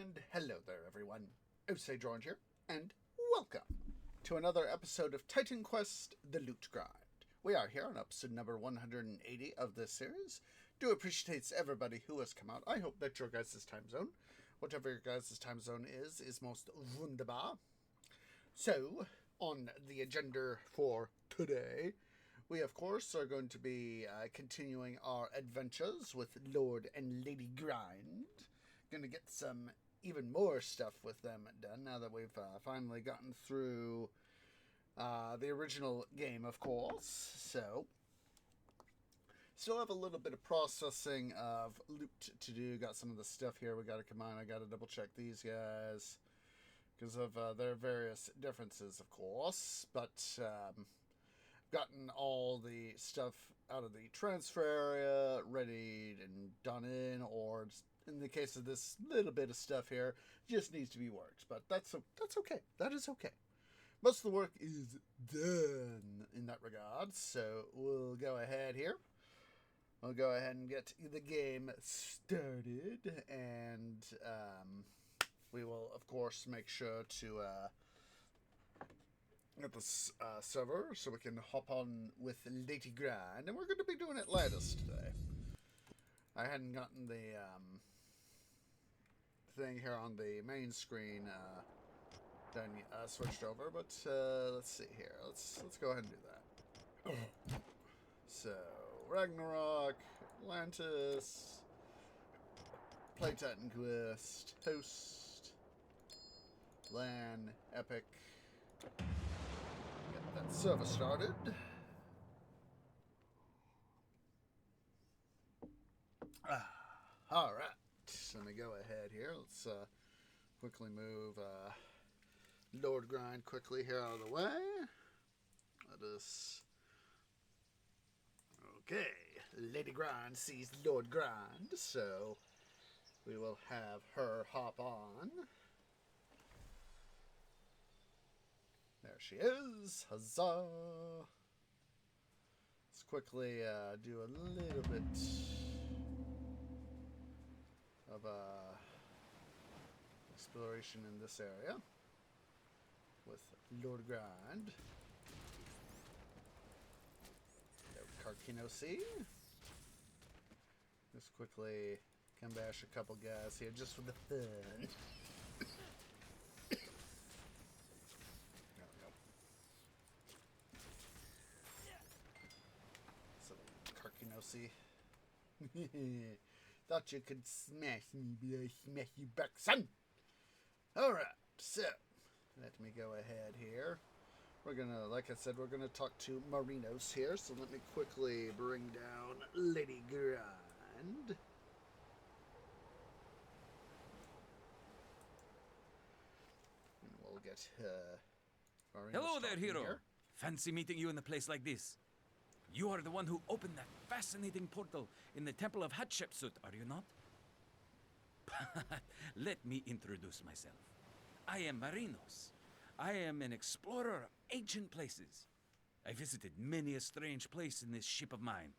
And hello there, everyone. Osage Orange here, and welcome to another episode of Titan Quest: The Loot Grind. We are here on episode number 180 of this series. Do appreciate everybody who has come out. I hope that your guys' time zone, whatever your guys' time zone is most wunderbar. So, on the agenda for today, we, of course, are going to be continuing our adventures with Lord and Lady Grind. Going to get some even more stuff with them done now that we've finally gotten through the original game, of course. So, still have a little bit of processing of loot to do. Got some of the stuff here we got to come on. I got to double check these guys because of their various differences, of course. But gotten all the stuff out of the transfer area, ready and done in, or in the case of this little bit of stuff here, just needs to be worked. But that's okay. That is okay. Most of the work is done in that regard, so we'll go ahead here. We'll go ahead and get the game started, and we will, of course, make sure to get this server so we can hop on with Lady Grind, and we're going to be doing Atlantis today. I hadn't gotten the thing here on the main screen done switched over, but let's see here. Let's go ahead and do that. So Ragnarok, Atlantis, Play Titan Quest, Host, LAN, Epic. Get that server started. Alright, let me go ahead here. Let's quickly move Lord Grind quickly here out of the way. Let us... Okay, Lady Grind sees Lord Grind, so we will have her hop on. There she is. Huzzah! Let's quickly do a little bit of exploration in this area with Lord Grind. Karkinosi. Just quickly come bash a couple guys here just for the fun. There we go. So, Karkinosi. Thought you could smash me, but I smash you back, son! Alright, so, let me go ahead here. We're gonna, like I said, we're gonna talk to Marinos here, so let me quickly bring down Lady Grind. And we'll get Marinos. Hello there, hero! Here. Fancy meeting you in a place like this. You are the one who opened that fascinating portal in the Temple of Hatshepsut, are you not? Let me introduce myself. I am Marinos. I am an explorer of ancient places. I visited many a strange place in this ship of mine.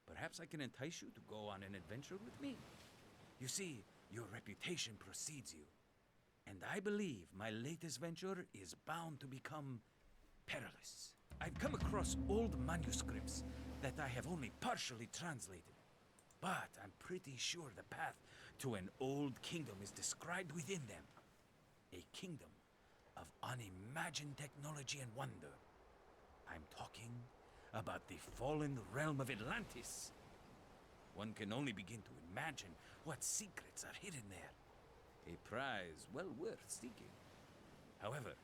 Perhaps I can entice you to go on an adventure with me. You see, your reputation precedes you. And I believe my latest venture is bound to become perilous. I've come across old manuscripts that I have only partially translated. But I'm pretty sure the path to an old kingdom is described within them. A kingdom of unimagined technology and wonder. I'm talking about the fallen realm of Atlantis. One can only begin to imagine what secrets are hidden there. A prize well worth seeking. However,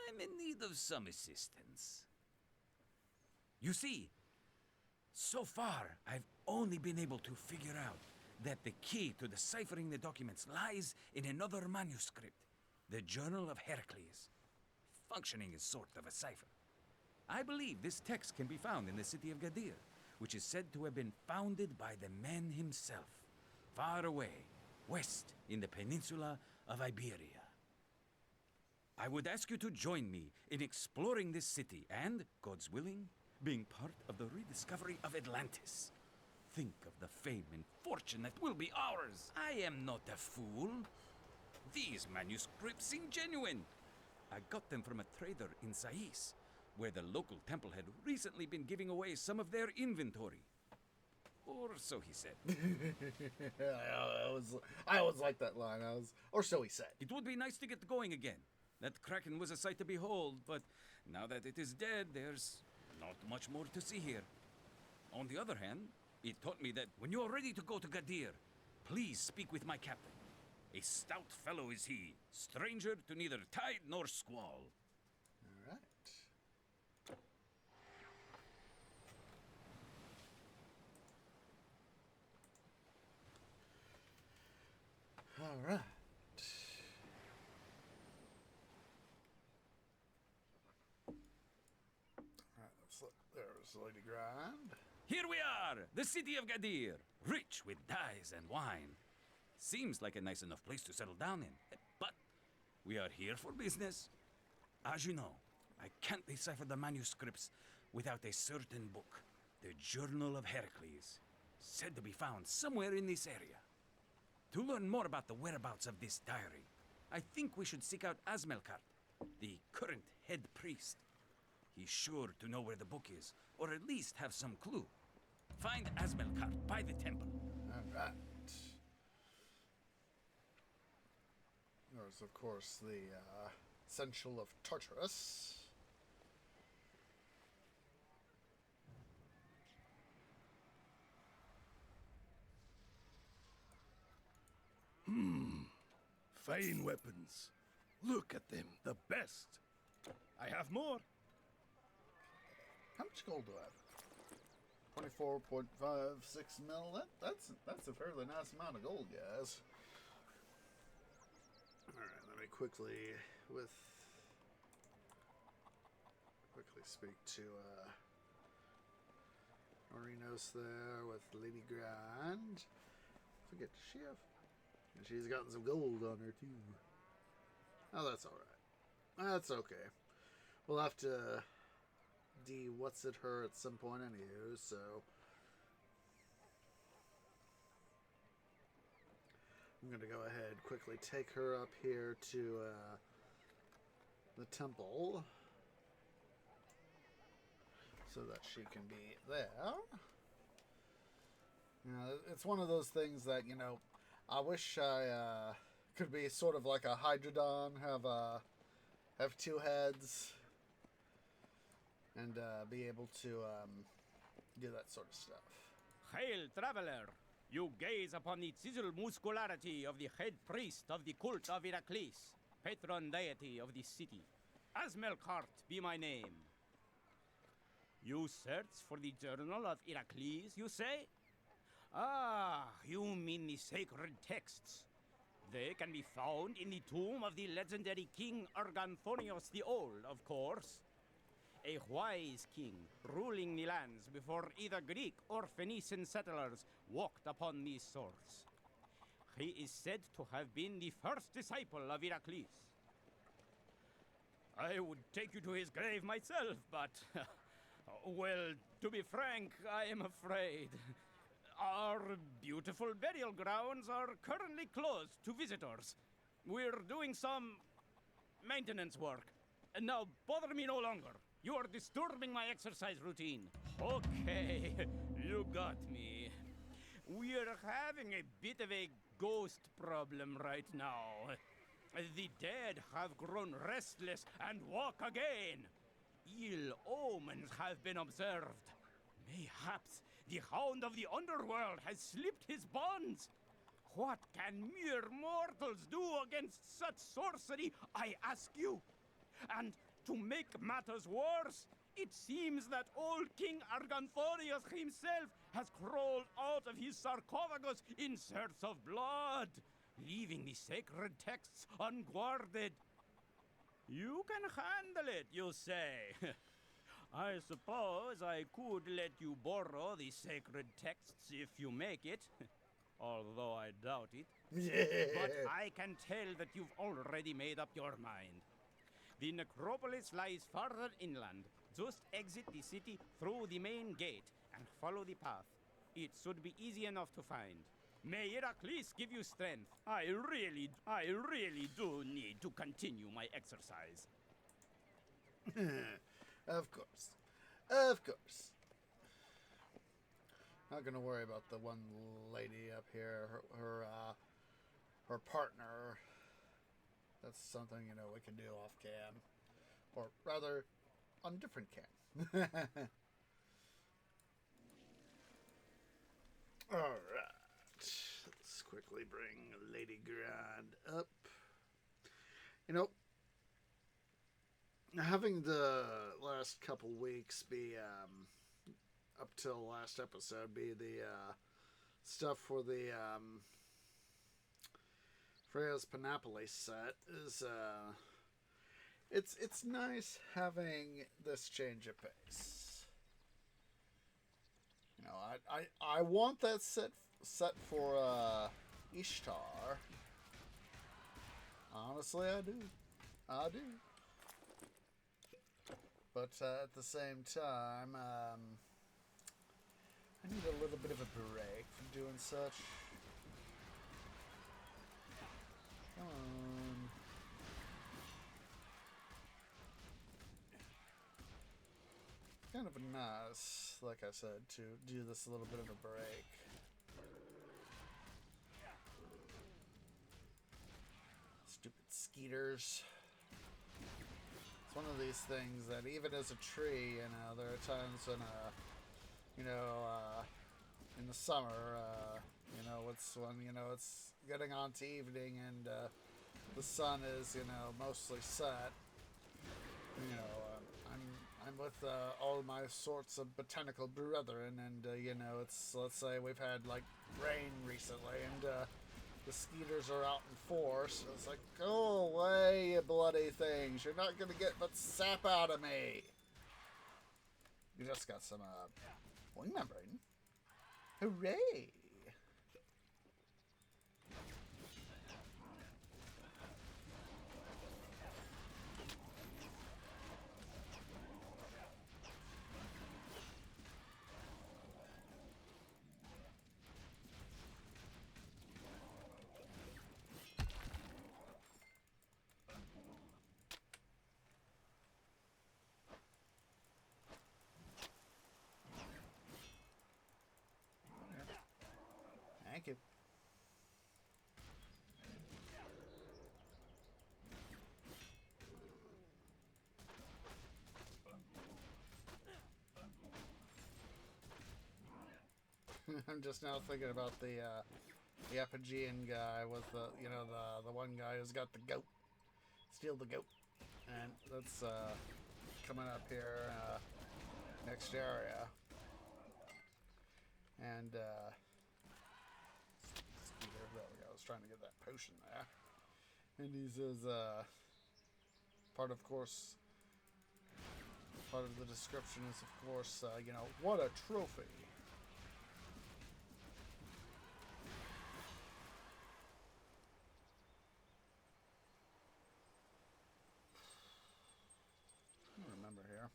I'm in need of some assistance. You see, so far I've only been able to figure out that the key to deciphering the documents lies in another manuscript, the Journal of Heracles, functioning as sort of a cipher. I believe this text can be found in the city of Gadir, which is said to have been founded by the man himself, far away, west in the peninsula of Iberia. I would ask you to join me in exploring this city and, God's willing, being part of the rediscovery of Atlantis. think of the fame and fortune that will be ours. I am not a fool. These manuscripts seem genuine. I got them from a trader in Sais, where the local temple had recently been giving away some of their inventory. Or so he said. I always liked that line. Or so he said. It would be nice to get going again. That kraken was a sight to behold, but now that it is dead, there's not much more to see here. On the other hand, it taught me that when you are ready to go to Gadir, please speak with my captain. A stout fellow is he, stranger to neither tide nor squall. All right. All right. Let's look. There's Lady Grind. Here we are, the city of Gadir, rich with dyes and wine. Seems like a nice enough place to settle down in, but we are here for business. As you know, I can't decipher the manuscripts without a certain book, the Journal of Heracles, said to be found somewhere in this area. To learn more about the whereabouts of this diary, I think we should seek out Asmelkart, the current head priest. He's sure to know where the book is, or at least have some clue. Find Asmelkart by the temple. All right. There's, of course, the Essential of Tartarus. Fine weapons. Look at them, the best. I have more. How much gold do I have? 24.56 mil. That's a fairly nice amount of gold, guys. All right, let me quickly speak to Marinos there with Lady Grand. Forget does she have? And she's gotten some gold on her too. Oh, that's all right. That's okay. We'll have to what's it her at some point anywho, so I'm gonna go ahead quickly take her up here to the temple so that she can be there. You know, it's one of those things that, you know, I wish I could be sort of like a Hydrodon, have two heads, and be able to do that sort of stuff. Hail, traveler! You gaze upon the chiseled muscularity of the head priest of the cult of Heracles, patron deity of the city. Asmelkart be my name. You search for the journal of Heracles, you say? Ah, you mean the sacred texts. They can be found in the tomb of the legendary King Arganthonios the Old, of course. A wise king ruling the lands before either Greek or Phoenician settlers walked upon these shores. He is said to have been the first disciple of Heracles. I would take you to his grave myself, but, well, to be frank, I am afraid. Our beautiful burial grounds are currently closed to visitors. We're doing some maintenance work. And now, bother me no longer. You are disturbing my exercise routine. Okay, you got me. We're having a bit of a ghost problem right now. The dead have grown restless and walk again. Ill omens have been observed. Mayhaps the hound of the underworld has slipped his bonds. What can mere mortals do against such sorcery, I ask you? And to make matters worse, it seems that old King Arganthonios himself has crawled out of his sarcophagus in search of blood, leaving the sacred texts unguarded. You can handle it, you say. I suppose I could let you borrow the sacred texts if you make it, although I doubt it. But I can tell that you've already made up your mind. The necropolis lies farther inland. Just exit the city through the main gate and follow the path. It should be easy enough to find. May Heracles give you strength. I really do need to continue my exercise. Of course. Of course. Not gonna worry about the one lady up here, her partner. That's something, you know, we can do off cam. Or rather, on different cam. Alright. Let's quickly bring Lady Grand up. You know, having the last couple weeks be, up till last episode, be the, stuff for the, Freya's Panoply set is, it's nice having this change of pace. You know, I want that set for Ishtar. Honestly, I do. But at the same time, I need a little bit of a break from doing such. Come on. Kind of nice, like I said, to do this a little bit of a break. Stupid skeeters. It's one of these things that even as a tree, you know, there are times when, you know, in the summer, you know, it's when, you know, it's getting on to evening and the sun is, you know, mostly set. You know, I'm with all my sorts of botanical brethren, and you know, it's, let's say we've had like rain recently, and the skeeters are out in force. It's like, go away, you bloody things! You're not gonna get much sap out of me. You just got some wing membrane. Hooray! Thank you. I'm just now thinking about the Epigean guy with the, you know, the one guy who's got the goat. Steal the goat. And that's coming up here next area. And Skeeter, there we go. I was trying to get that potion there. And he says part of the description is, of course, you know, what a trophy. I don't remember here.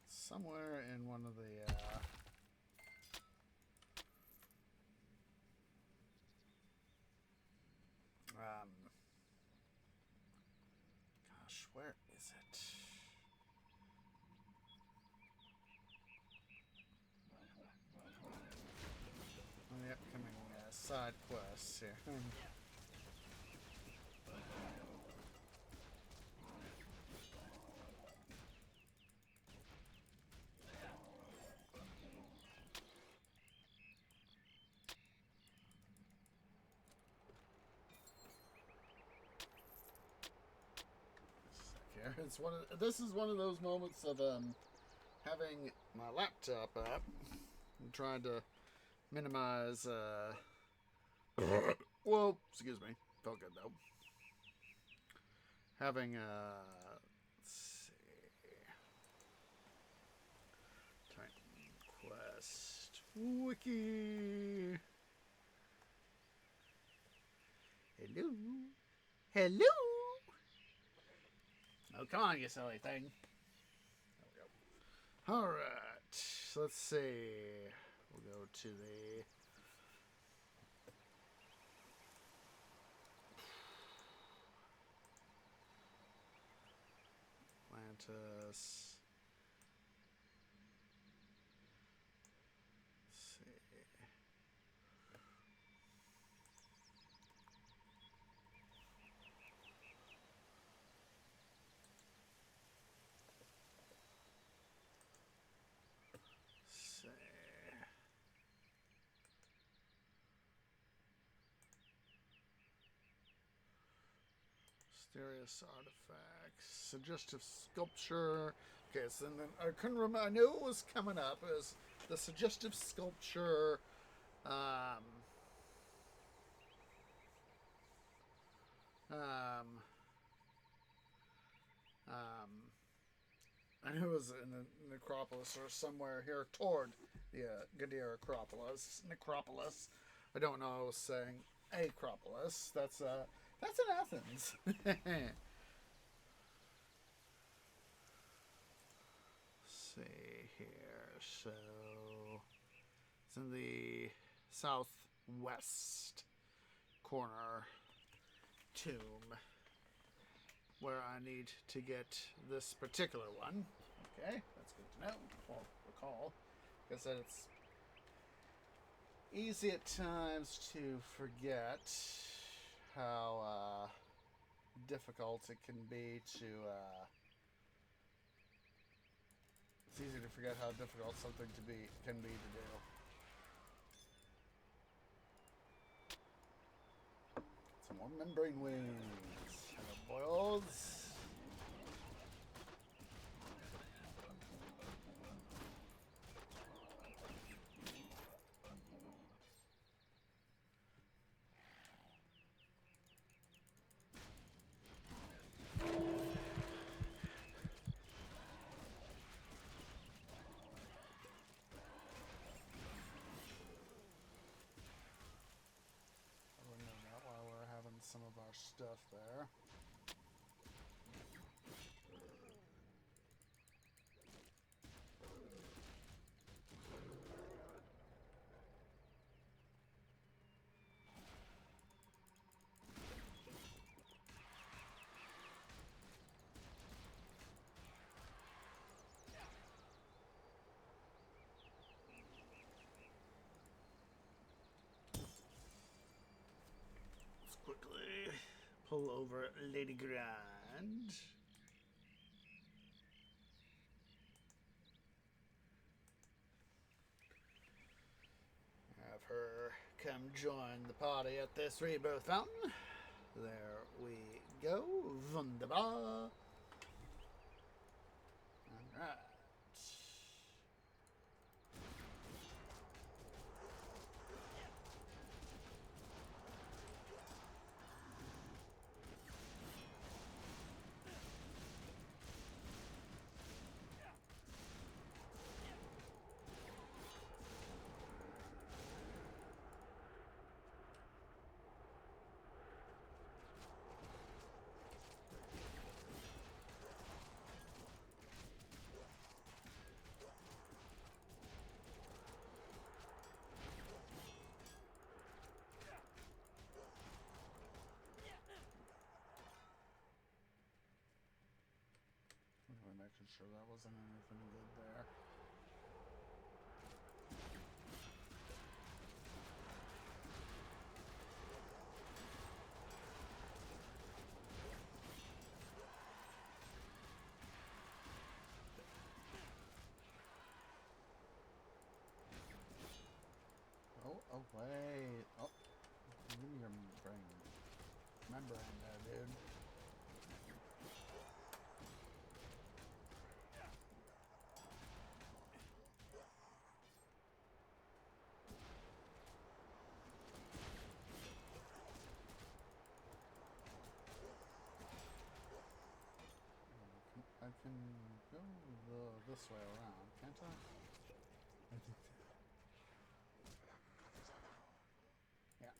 Somewhere in one of the gosh, where is it? On the upcoming side quests here. It's this is one of those moments of having my laptop up and trying to minimize well, excuse me, Felt good though. Having let's see, Titan Quest Wiki. Hello, hello. Oh, come on, you silly thing. There we go. All right, let's see. We'll go to the Atlantis. Let's see. See. Mysterious artifacts, suggestive sculpture. Okay, so then I couldn't remember. I knew it was coming up. It was the suggestive sculpture. Um, I knew it was in the necropolis or somewhere here toward the Gadir Acropolis. Necropolis. I don't know. I was saying Acropolis. That's in Athens. See here. So it's in the southwest corner tomb where I need to get this particular one. Okay, that's good to know. Well, recall. Like I said, it's easy at times to forget how difficult it can be to it's easy to forget how difficult something can be to do. Some more membrane wings. Hello, boils. Some of our stuff there. Quickly pull over Lady Grand. Have her come join the party at this rebirth fountain. There we go. Wunderbar. Alright. Making sure that wasn't anything good there. Oh, wait. Oh, give me your brain. Membrane there, dude. I can go this way around, can't I? I think so. Yeah.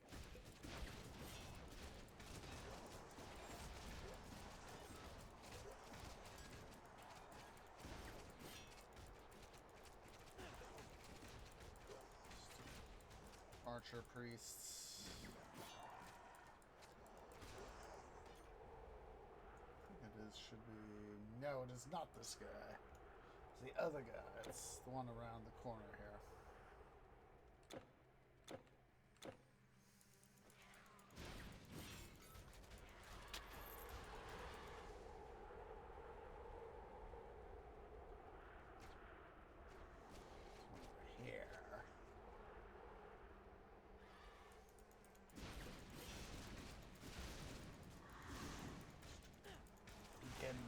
Archer priests. I think it is, should be... No, it is not this guy. It's the other guy. It's the one around the corner here. Here. Again.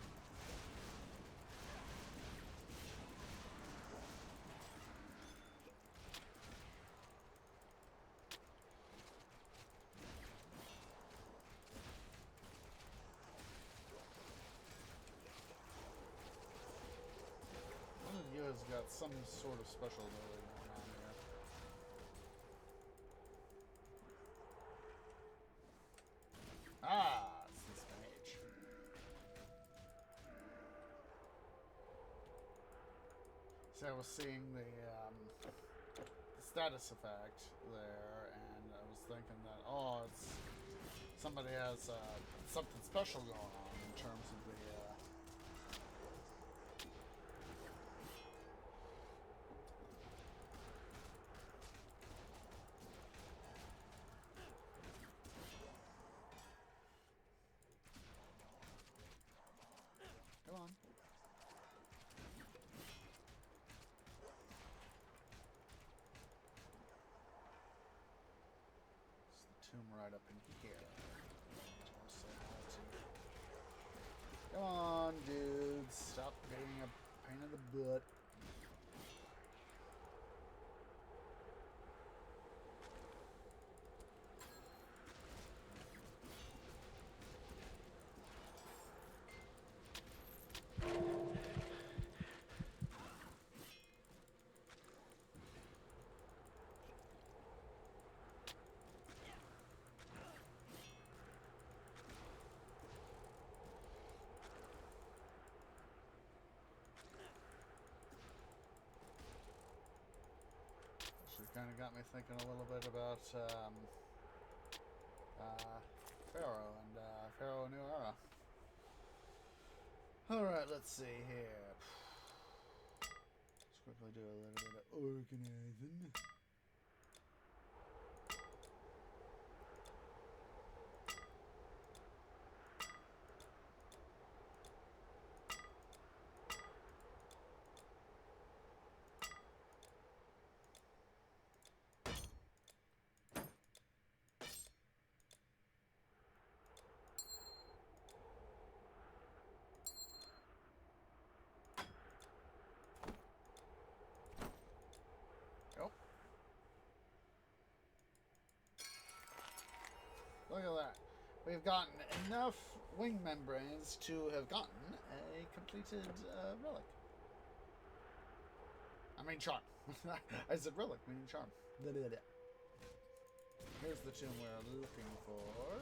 One of you has got some sort of special ability going on here. Ah, it's this mage. So I was seeing the status effect there, and I was thinking that, oh, it's somebody has something special going on in terms of the come on. It's the tomb right up in here. I'll say hi to. Come on, dude. Stop being a pain in the butt. Kind of got me thinking a little bit about Pharaoh and Pharaoh New Era. Alright, let's see here. Let's quickly do a little bit of organizing. Look at that. We've gotten enough wing membranes to have gotten a completed relic. I mean charm. I said relic, meaning charm. Here's the tomb we're looking for.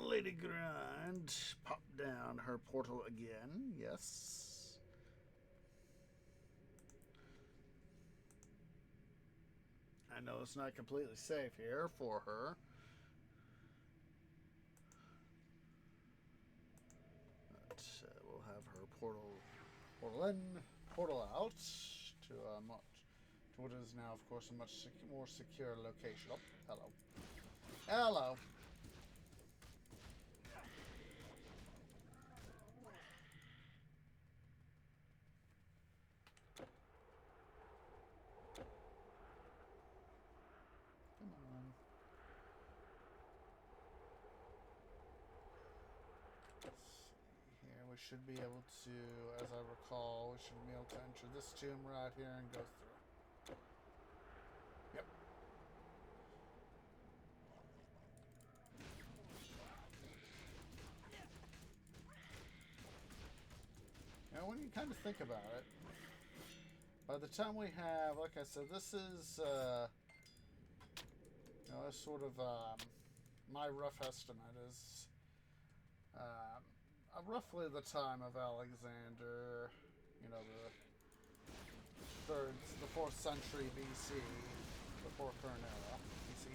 Lady Grind pop down her portal again. Yes. I know it's not completely safe here for her. But we'll have her portal in, portal out to what is now, of course, a much more secure location. Oh, hello. Hello. Come on. Let's see here. We should be able to, as I recall, we should be able to enter this tomb right here and go through. Yep. Now, when you kind of think about it, by the time we have, like I said, this is, you know, sort of, my rough estimate is, roughly the time of Alexander, you know, the 4th century BC, before current era, BC,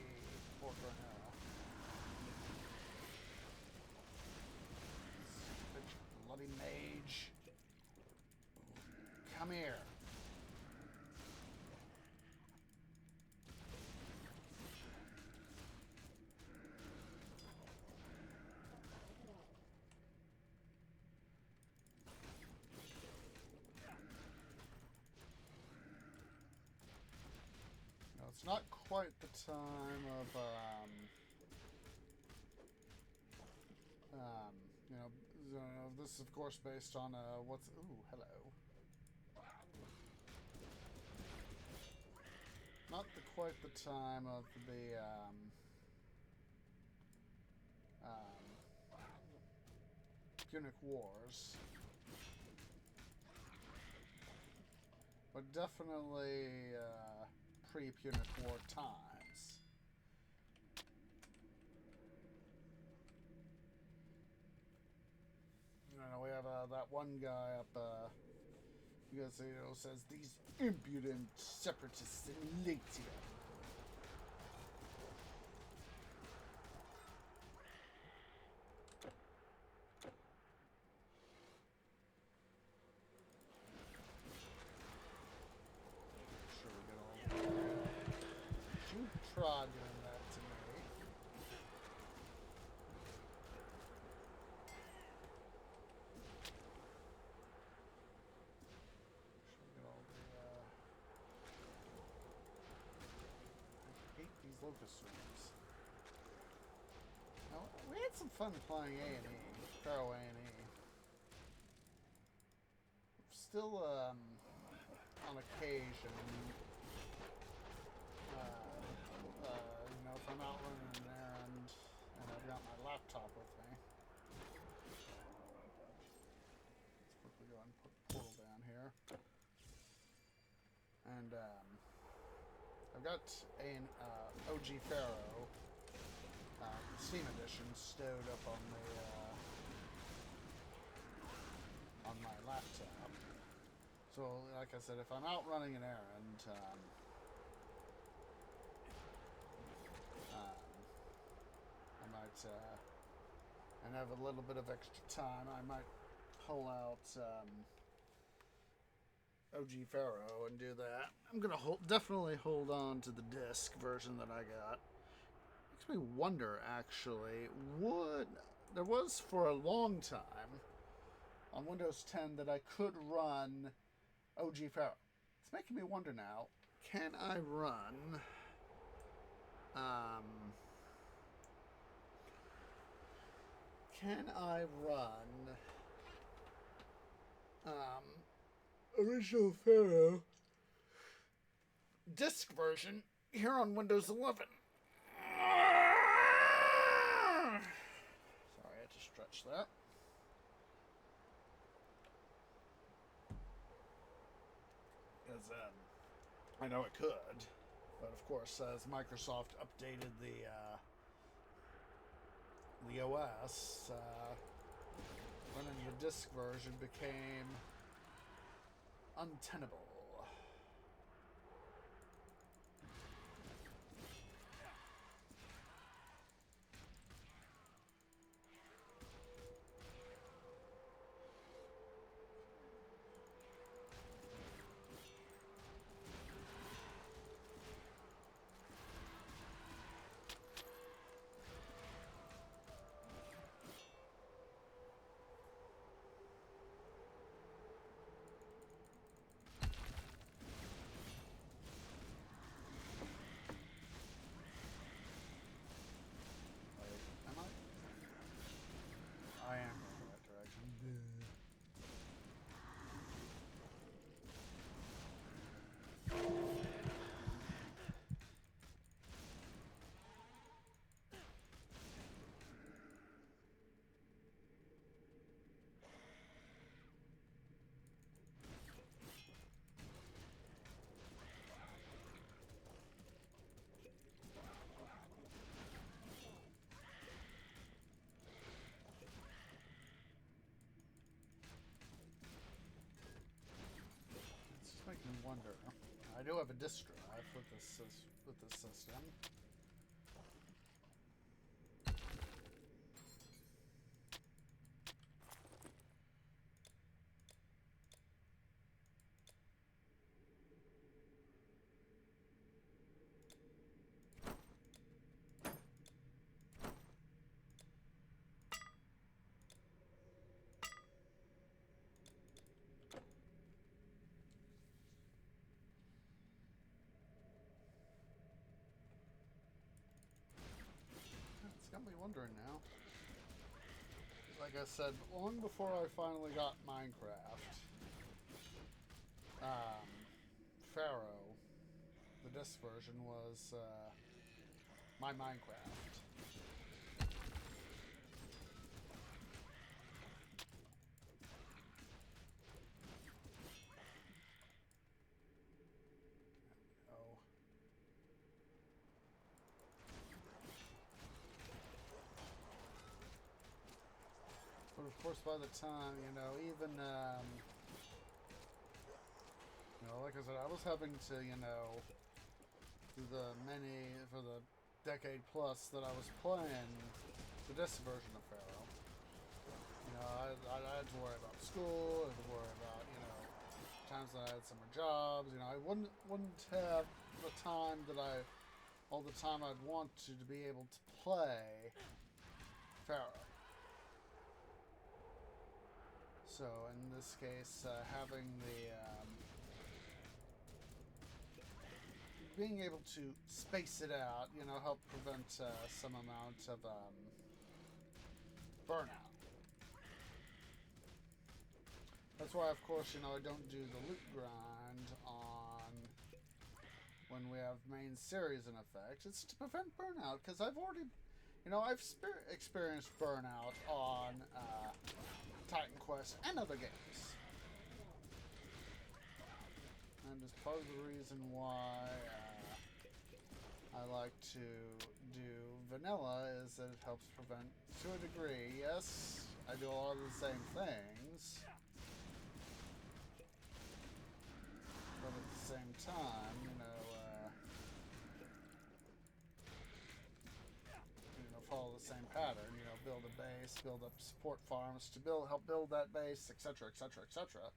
before current era. Stupid bloody mage. Come here. No, it's not quite the time of, you know, this is of course based on, what's, ooh, hello. Not quite the time of the, Punic Wars. But definitely, pre-Punic War times. You know, we have, that one guy up, you guys, you know, says, these impudent separatists in Latia. Sure we get all you tried doing that to me. I hate these locust swarms. Now, we had some fun playing A&E, Pharaoh A&E. Still, on occasion, you know, if I'm out running an errand and I've got my laptop with me. Let's quickly go ahead and put the portal down here. And, I've got an OG Pharaoh Steam Edition stowed up on the on my laptop. So, like I said, if I'm out running an errand, I might and have a little bit of extra time, I might pull out OG Pharaoh and do that. I'm gonna definitely hold on to the disc version that I got. Makes me wonder, actually, there was for a long time on Windows 10 that I could run OG Pharaoh. It's making me wonder now, can I run original Pharaoh disk version here on Windows 11? Sorry, I had to stretch that. Because I know it could, but of course, as Microsoft updated the OS, running the disk version became untenable. have a disk drive with this system. It's got me wondering now. Like I said, long before I finally got Minecraft, Pharaoh, the disc version, was my Minecraft. Oh. But of course, by the time, even, like I said, I was having to, for the decade plus that I was playing the disc version of Pharaoh, I had to worry about school, I had to worry about, times that I had summer jobs, I wouldn't have the time all the time I'd want to be able to play Pharaoh. So in this case, having being able to space it out, help prevent some amount of burnout. That's why, of course, I don't do the loot grind on when we have main series in effect. It's to prevent burnout, because I've already, I've experienced burnout on Titan Quest and other games. And as part of the reason why I like to do vanilla is that it helps prevent, to a degree, yes, I do a lot of the same things, but at the same time, follow the same pattern, build a base, build up support farms to help build that base, etc., etc., etc.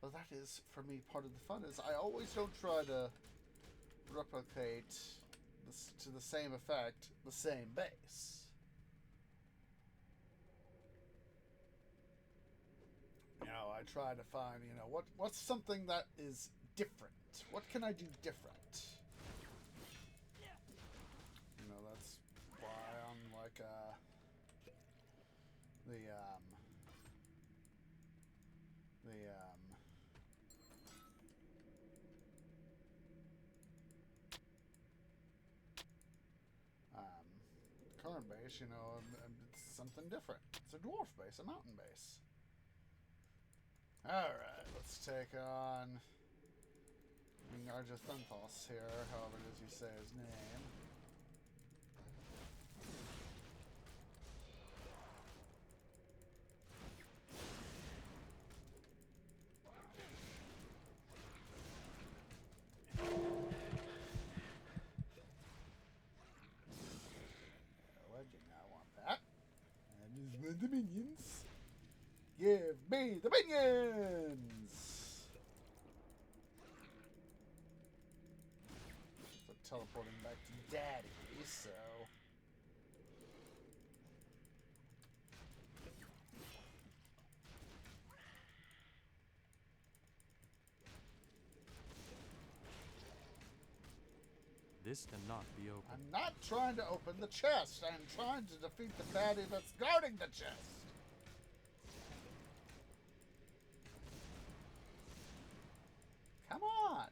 But that is, for me, part of the fun is I always don't try to replicate this to the same effect, the same base. I try to find, what's something that is different? What can I do different? That's why I'm like, current base, it's something different. It's a dwarf base, a mountain base. Alright, let's take on Arjathanthos here, however it is you say his name. Why did I want that? And just want the minions. Give me the minions! So teleporting back to Daddy, so... This cannot be opened. I'm not trying to open the chest. I'm trying to defeat the baddie that's guarding the chest. Come on.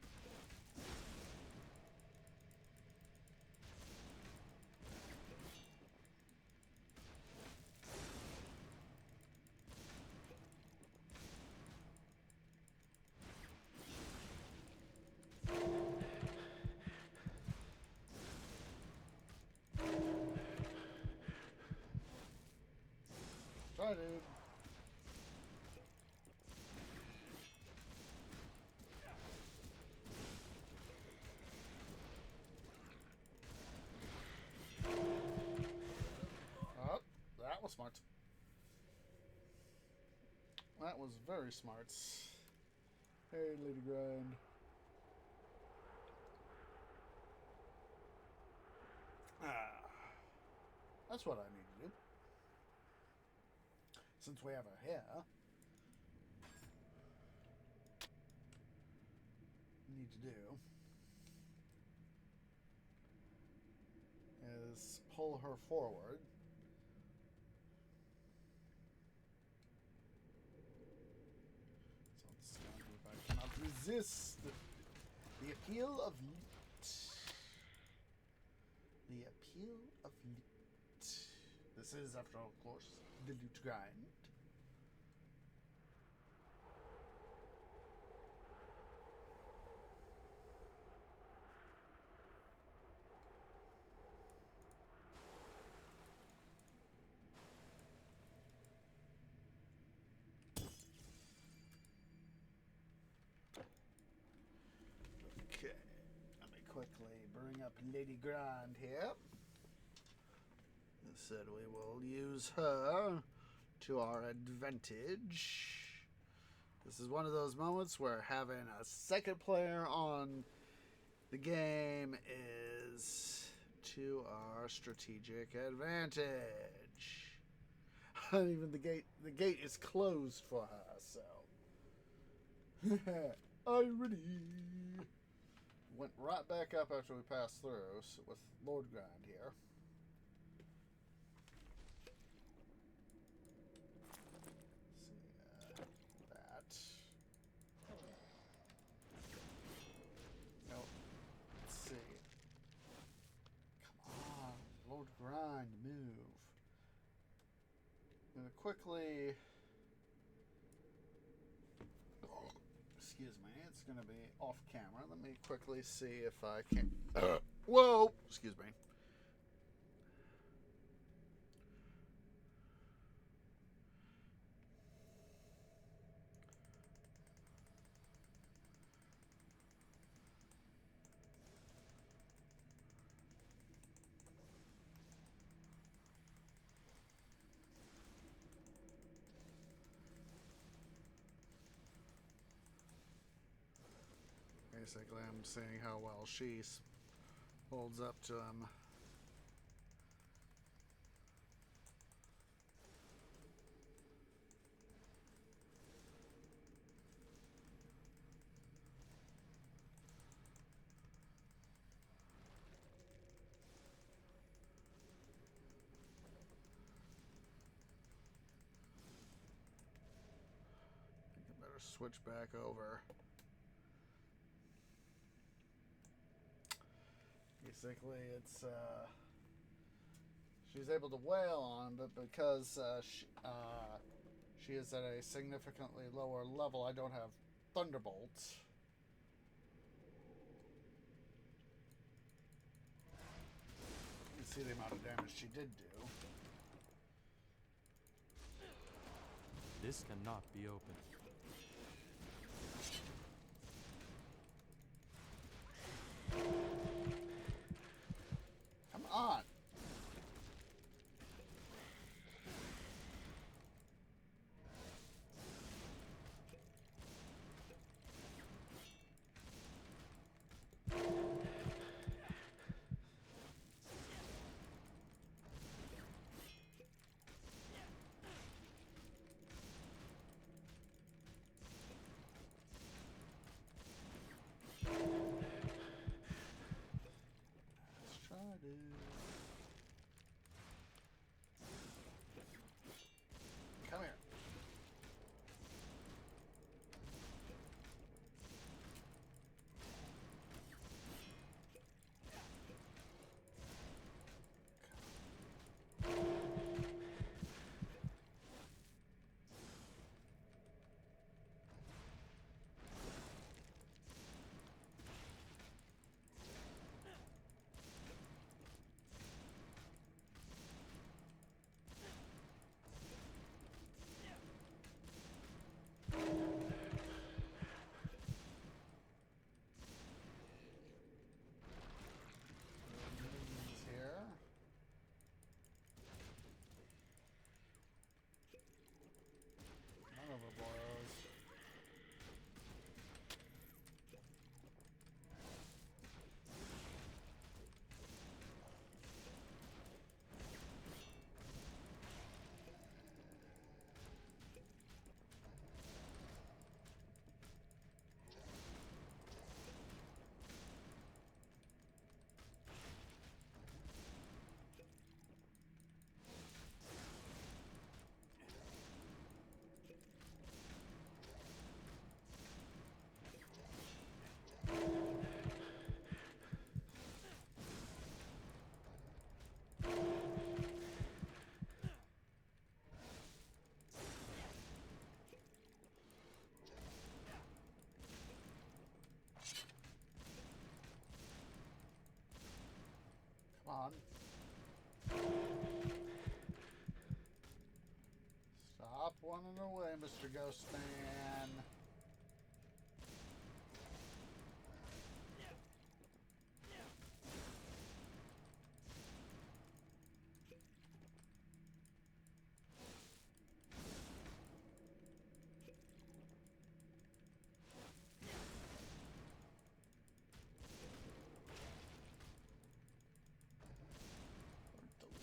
Try, dude. smart. That was very smart. Hey, Lady Grind. That's what I need to do. Since we have her here, need to do is pull her forward. So I cannot resist the appeal of loot. The appeal of loot. This is, after all, of course, the loot grind. Okay, let me quickly bring up Lady Grand here. Said we will use her to our advantage. This is one of those moments where having a second player on the game is to our strategic advantage. Even the gate is closed for her, so I'm ready. Went right back up after we passed through with Lord Grind here. Grind, move. I'm gonna quickly. Excuse me, it's gonna be off camera. Let me quickly see if I can. Whoa! Excuse me. Basically, I'm seeing how well she holds up to him. I think I better switch back over. Basically, it's she's able to wail on, but because she is at a significantly lower level, I don't have Thunderbolt. You see the amount of damage she did do. This cannot be opened. Come on. Let's try this. running away, Mr. Ghost Man.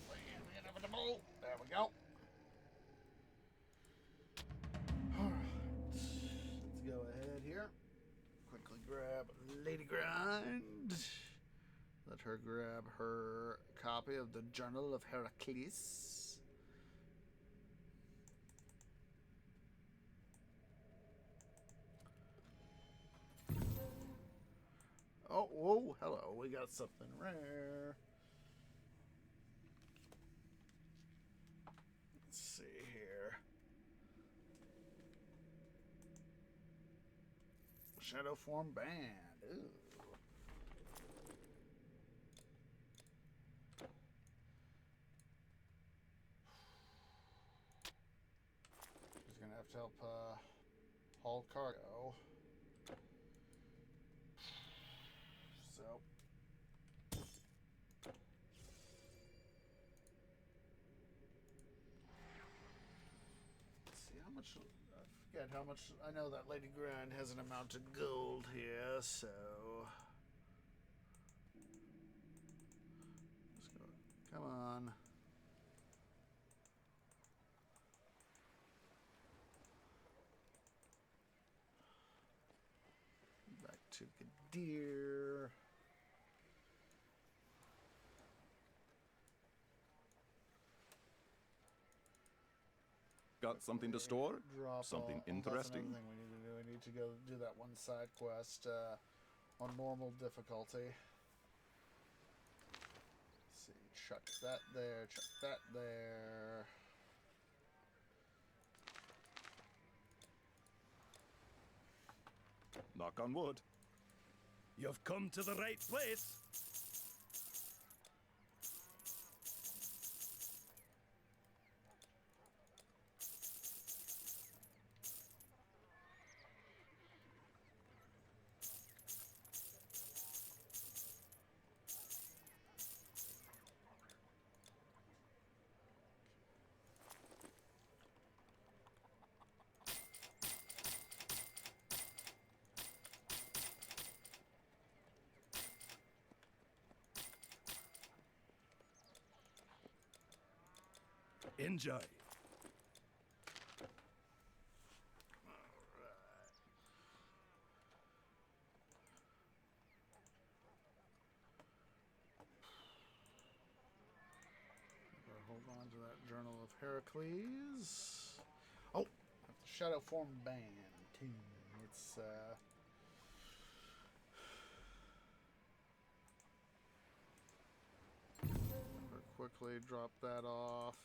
Delaying the inevitable. There we go. Alright. Let's go ahead here. Quickly grab Lady Grind. Let her grab her copy of the Journal of Heracles. Oh, whoa, hello. We got something rare. Let's see here. Shadow Form Band. Ooh. She's gonna have to help haul cargo. So let's see how much. I forget how much. I know that Lady Grind has an amount of gold here, so let's go. Come on. Back to Gadir. Got something to store? Drop Something that's interesting? another thing we need to do. We need to go do that one side quest on normal difficulty. Let's see, chuck that there, chuck that there. Knock on wood. You've come to the right place. Enjoy. Hold on to that Journal of Heracles. Oh, Shadow Form Band too. It's quickly drop that off.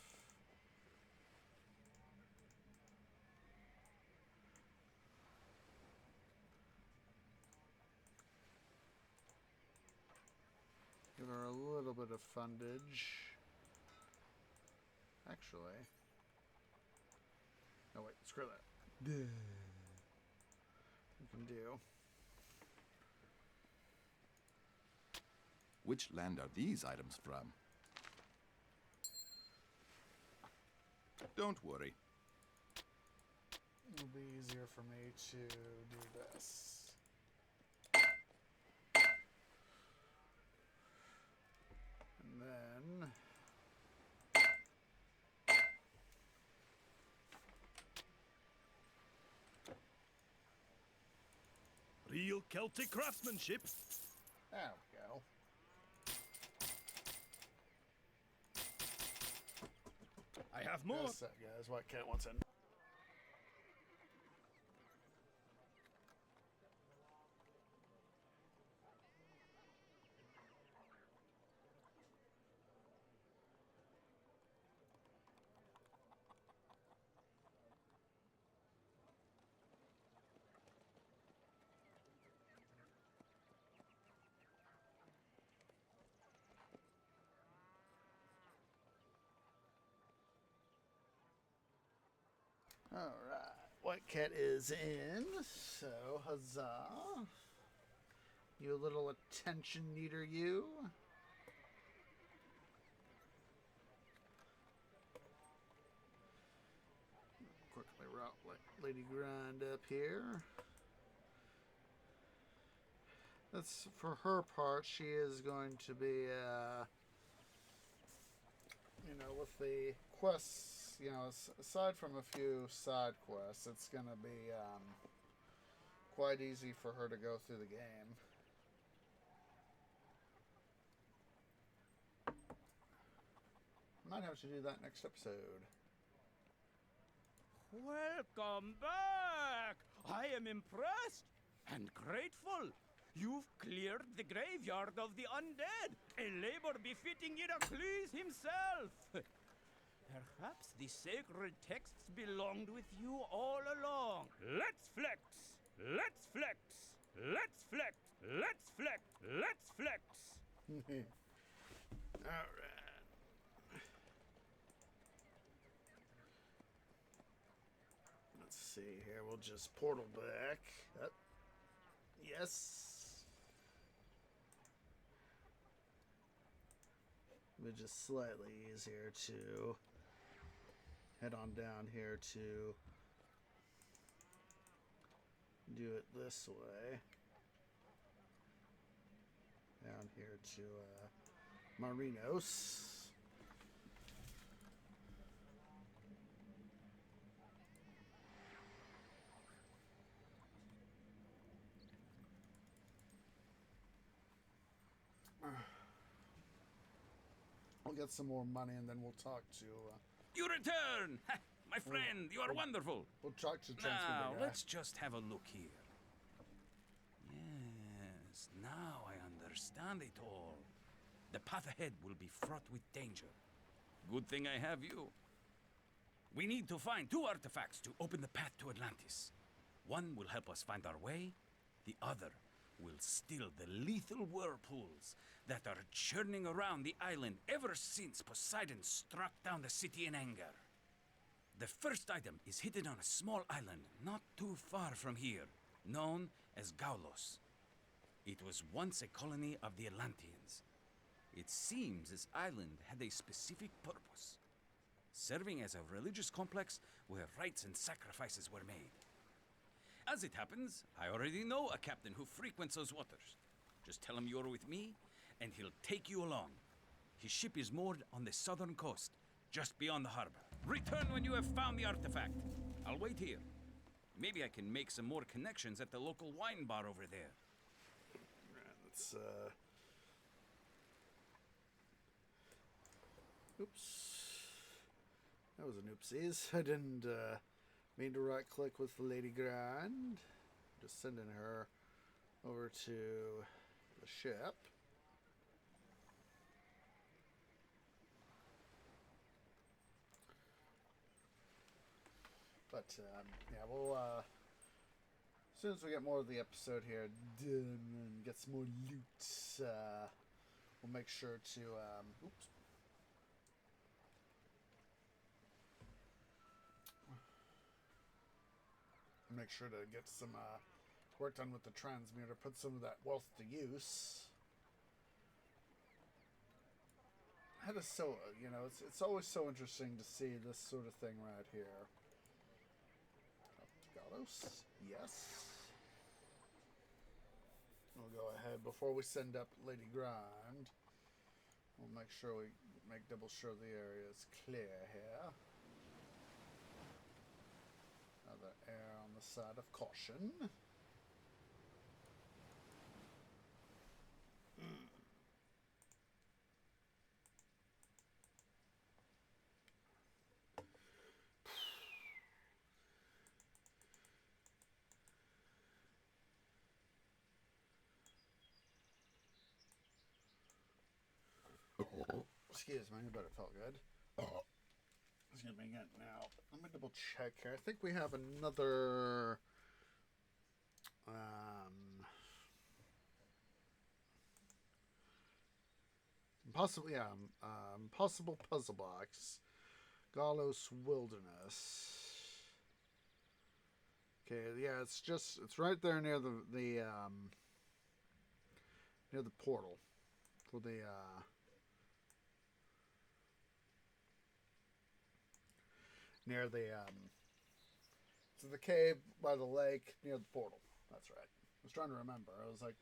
Give her a little bit of fundage. Actually. No, wait, screw that. We can do. Which land are these items from? Don't worry. It'll be easier for me to do this. And then Real Celtic craftsmanship. there we go. I have more. Just a sec, guys. What cat wants in? Alright. White Cat is in, so huzzah. You little attention needer, you. Quickly route Lady Grind up here. That's for her part. She is going to be, with the quests, aside from a few side quests, it's going to be quite easy for her to go through the game. Might have to do that next episode. Welcome back! I am impressed and grateful. You've cleared the graveyard of the undead, a labor befitting Heracles himself. Perhaps the sacred texts belonged with you all along. Let's flex! Let's flex! Let's flex! Let's flex! Let's flex! Alright. Let's see here. We'll just portal back. Yes. But just slightly easier to head on down here to do it this way. Down here to Marinos. We'll get some more money and then we'll talk to... You return! Ha, my friend, you are wonderful. We'll talk to Now, Transfer let's just have a look here. Yes, now I understand it all. The path ahead will be fraught with danger. Good thing I have you. We need to find 2 artifacts to open the path to Atlantis. One will help us find our way. The other will still the lethal whirlpools that are churning around the island ever since Poseidon struck down the city in anger. The first item is hidden on a small island not too far from here, known as Gaulos. It was once a colony of the Atlanteans. It seems this island had a specific purpose, serving as a religious complex where rites and sacrifices were made. As it happens, I already know a captain who frequents those waters. Just tell him you're with me, and he'll take you along. His ship is moored on the southern coast, just beyond the harbor. Return when you have found the artifact. I'll wait here. Maybe I can make some more connections at the local wine bar over there. Let's, Oops. That was an oopsies. I didn't, mean to right-click with Lady Grand. Just sending her over to the ship. But, yeah, we'll, as soon as we get more of the episode here done and get some more loot, we'll make sure to, oops. Make sure to get some, work done with the transmuter, put some of that wealth to use. That is so, it's always so interesting to see this sort of thing right here. Galos, yes. We'll go ahead before we send up Lady Grind. We'll make sure we make double sure the area is clear here. Another air on the side of caution. Excuse me, but it felt good. Excuse me again. Now, let me double check here. I think we have another possibly, possible puzzle box. Galos Wilderness. Okay, yeah, it's right there near the near the portal for the near the it's the cave by the lake near the portal. That's right. I was trying to remember. I was like,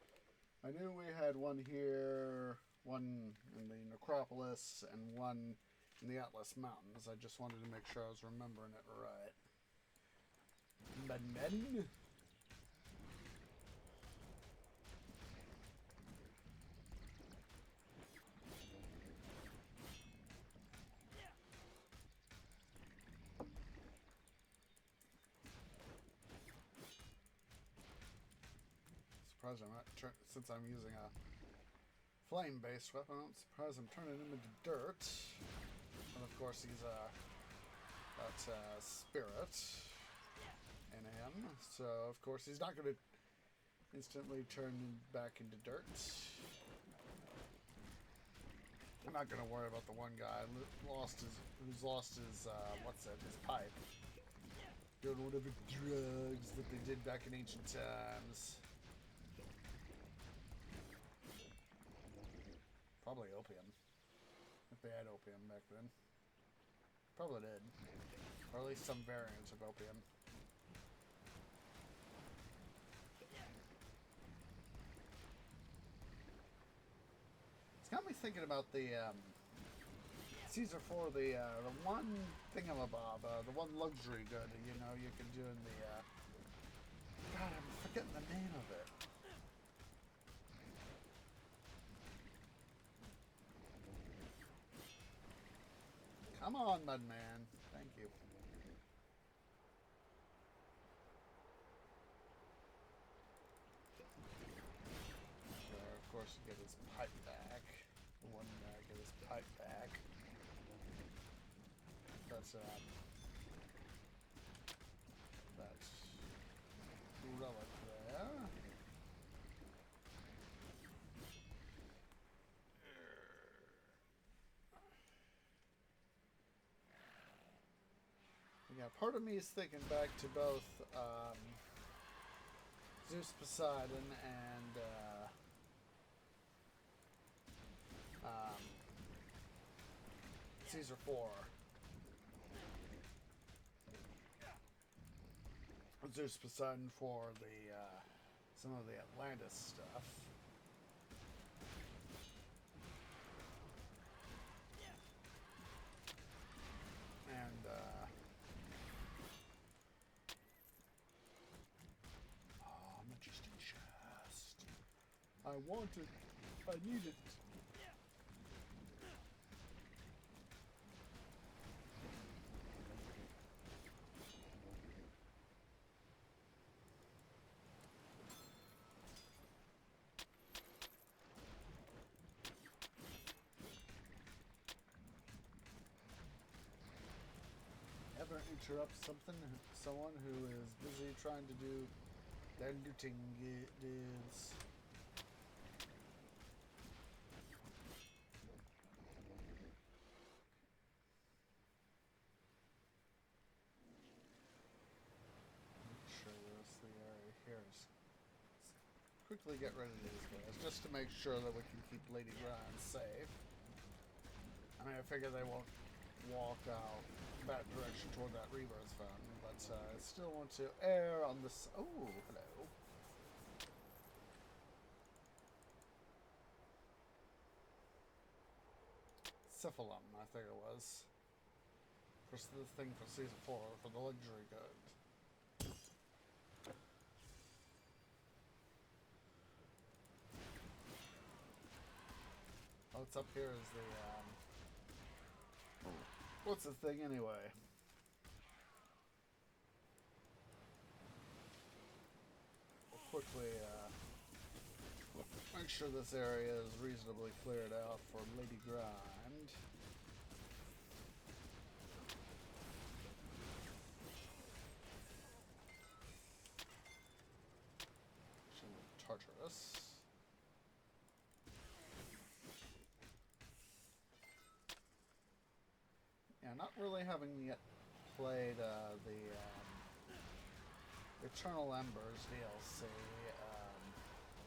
I knew we had one here, one in the Necropolis, and one in the Atlas Mountains. I just wanted to make sure I was remembering it right. Men. Surprised I'm not since I'm using a flame-based weapon. I'm surprised I'm turning him into dirt. And of course, he's that spirit in him, so of course he's not going to instantly turn back into dirt. I'm not going to worry about the one guy who's lost his his pipe. Doing whatever drugs that they did back in ancient times. Probably opium. If they had opium back then. Probably did. Or at least some variants of opium. It's got me thinking about the Caesar 4, the one thingamabob, the one luxury good, you know, you can do in the God, I'm forgetting the name of it. Come on, Mudman. Thank you. So, of course, you get his pipe back. One get his pipe back. That's that relic there. Yeah, part of me is thinking back to both Zeus Poseidon and Caesar 4. Zeus Poseidon for the some of the Atlantis stuff. And Majestic chest. I want it. I need it. Ever interrupt someone who is busy trying to do their looting dudes. Sure, the rest of the area here is. Let's quickly get rid of these guys just to make sure that we can keep Lady Grind safe. I mean, I figure they won't walk out that direction toward that rebirth fountain, but I still want to err on this. Oh, hello. Cephalum, I think it was. For the thing for season 4 for the luxury good. What's up here is the what's the thing anyway? We'll quickly make sure this area is reasonably cleared out for Lady Grind. Tartarus. Yeah, not really having yet played Eternal Embers DLC.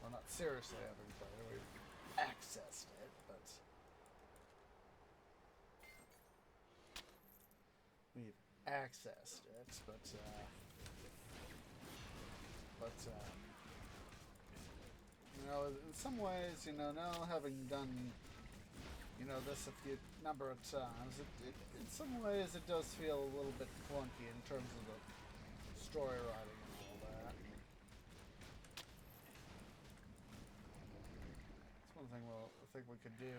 Well, not seriously having played it. We've accessed it, but you know, in some ways, you know, now having done, you know, this a few number of times, in some ways it does feel a little bit clunky in terms of the story writing and all that. That's one thing I think we could do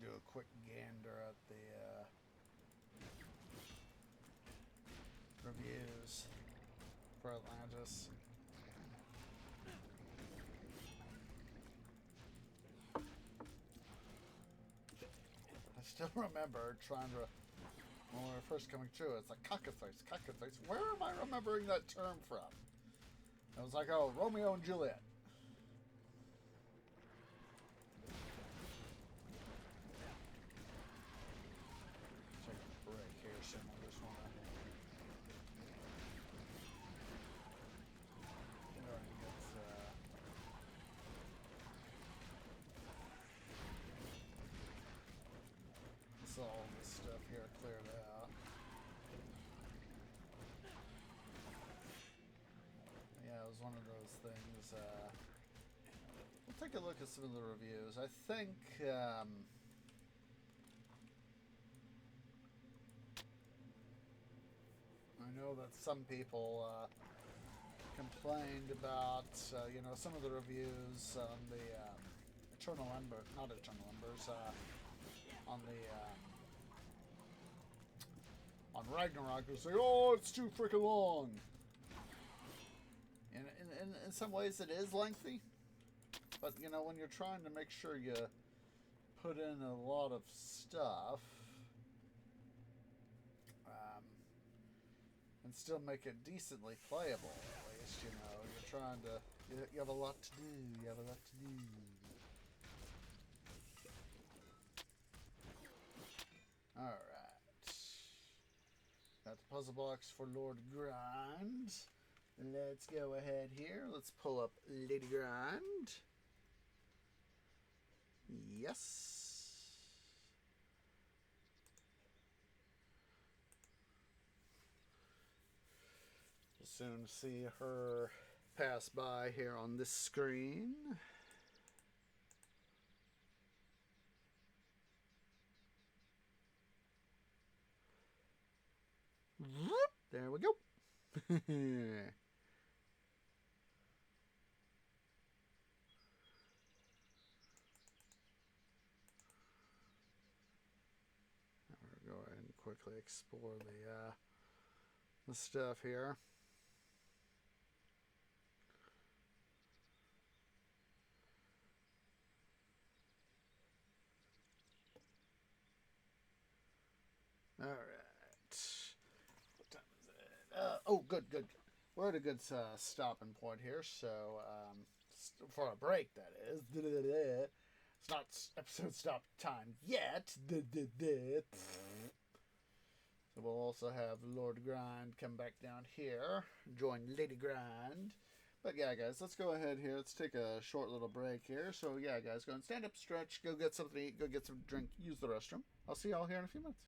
do a quick gander at the reviews for Atlantis. I still remember trying to, when we were first coming through, it's like cockatrice. Where am I remembering that term from? I was like, oh, Romeo and Juliet. Take a break here, so I just want to get all this stuff here cleared out. Yeah, it was one of those things. We'll take a look at some of the reviews. I think I know that some people complained about you know, some of the reviews on the not Eternal Embers, on the on Ragnarok. They say, oh, it's too freaking long. And in some ways it is lengthy, but you know, when you're trying to make sure you put in a lot of stuff and still make it decently playable, at least, you know, you're trying to, you have a lot to do. Alright. Got the puzzle box for Lord Grind. Let's go ahead here. Let's pull up Lady Grind. Yes. We'll soon see her pass by here on this screen. There we go. We're go ahead and quickly explore the stuff here. All right. What time is it? Oh, good. We're at a good stopping point here. So, for a break, that is. It's not episode stop time yet. So we'll also have Lord Grind come back down here, join Lady Grind. But yeah, guys, let's go ahead here. Let's take a short little break here. So yeah, guys, go and stand up, stretch, go get something to eat, go get some drink, use the restroom. I'll see y'all here in a few minutes.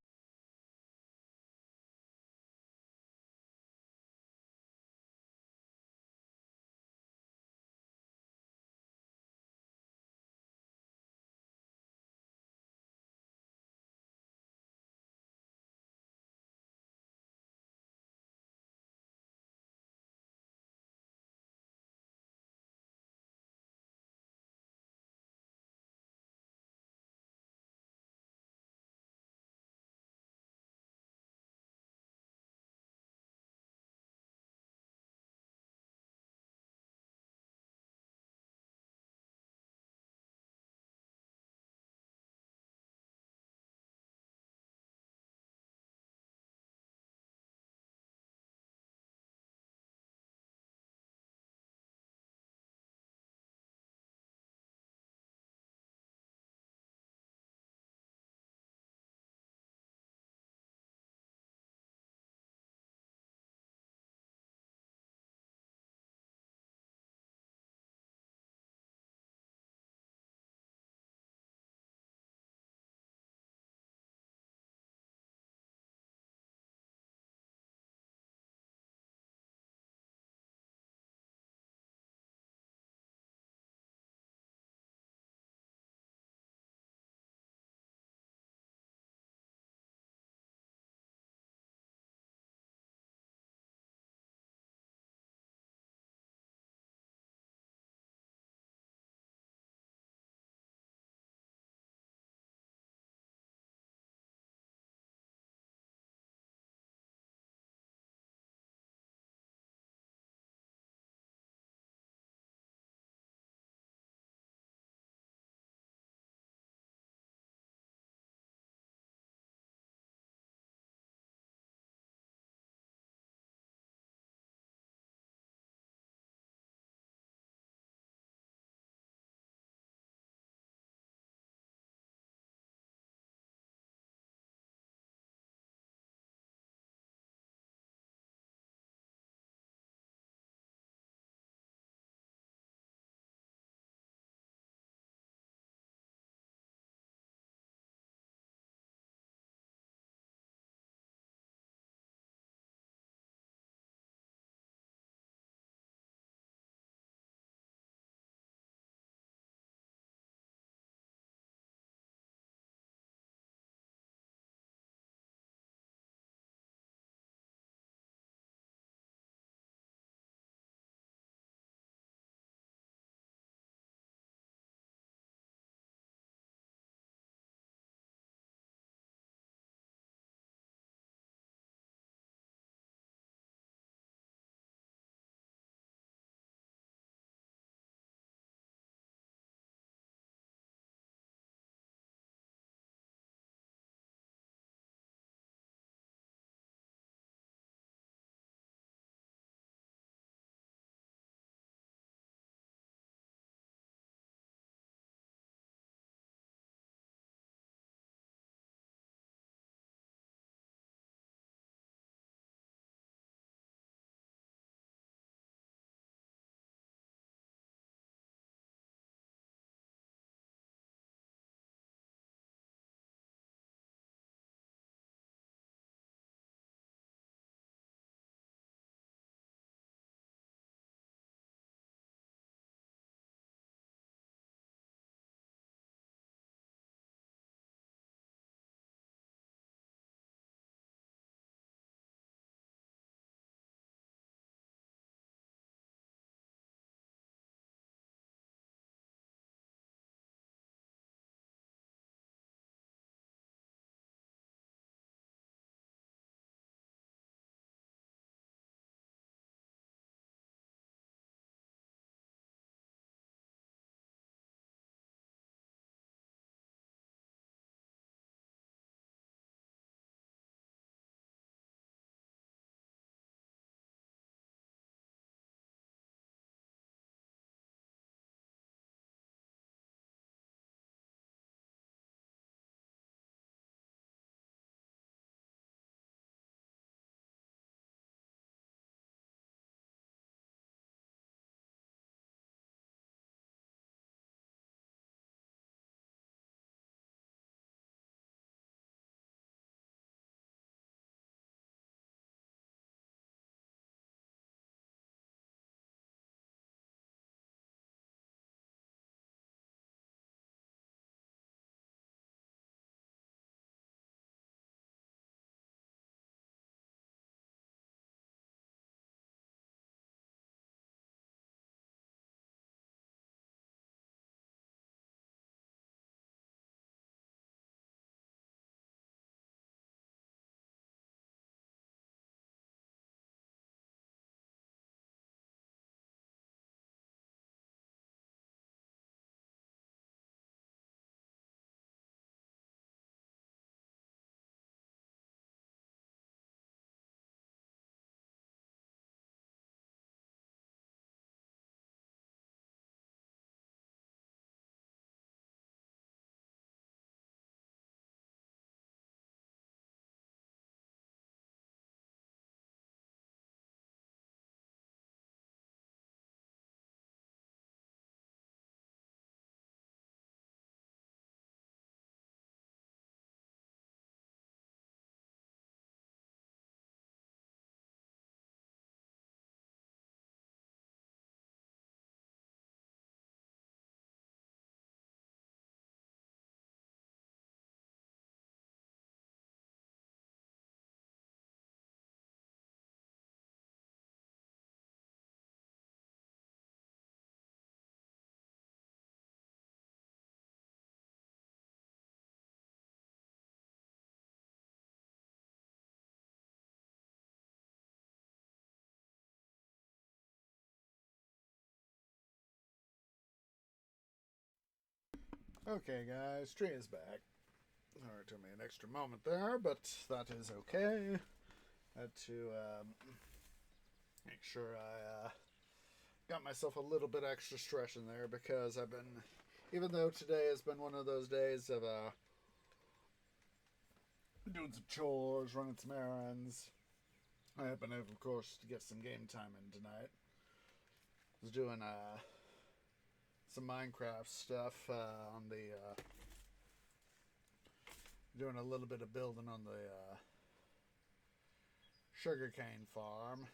Okay, guys, Tree is back. Sorry, it took me an extra moment there, but that is okay. Had to make sure I got myself a little bit extra stretch in there because I've been, even though today has been one of those days of doing some chores, running some errands, I have been able, of course, to get some game time in tonight. I was doing some Minecraft stuff on the doing a little bit of building on the sugarcane farm,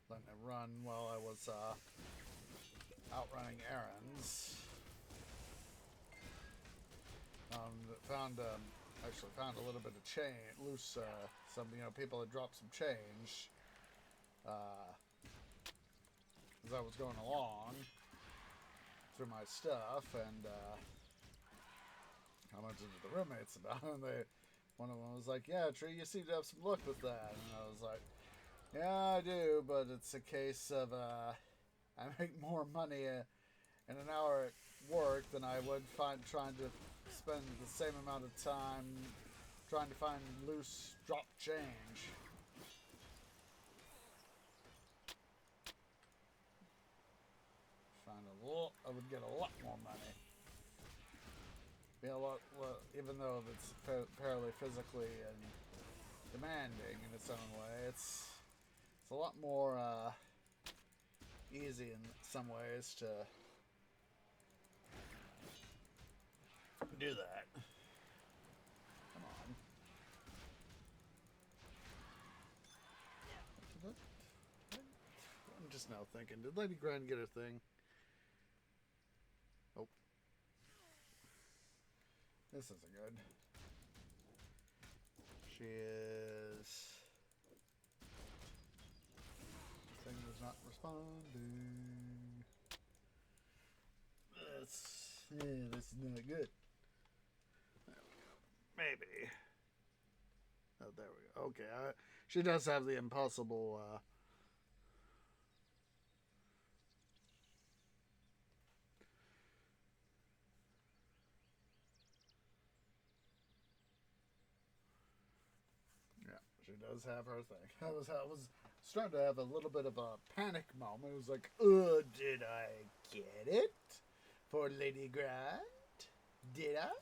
letting it run while I was out running errands. Actually found a little bit of loose, some, people had dropped some change as I was going along through my stuff, and I went to the roommates about it, and one of them was like, "Yeah, Tree, you seem to have some luck with that." And I was like, "Yeah, I do, but it's a case of I make more money in an hour at work than I would trying to spend the same amount of time trying to find loose drop change." I would get a lot more money. Be a lot, even though it's fairly physically and demanding in its own way. It's a lot more easy in some ways to do that. Come on. I'm just now thinking, did Lady Grand get her thing? Oh. This isn't good. She is... Thing is not responding. This is not good. There we go. Maybe. Oh, there we go. Okay, she does have the impossible... She does have her thing. I was starting to have a little bit of a panic moment. It was like, did I get it? For Lady Grant? Did I?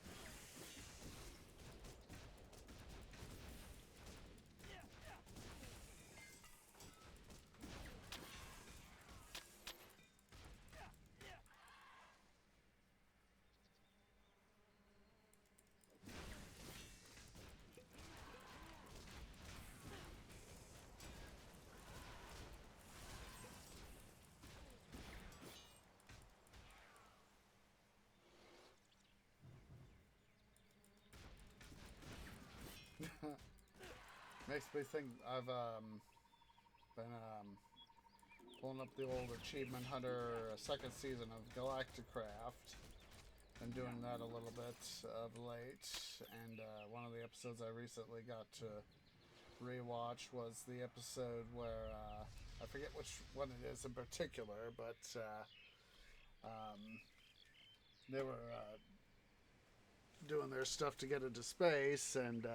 Makes me think I've been pulling up the old Achievement Hunter second season of Galacticraft. Been doing that a little bit of late, and one of the episodes I recently got to rewatch was the episode where I forget which one it is in particular, but they were doing their stuff to get into space, and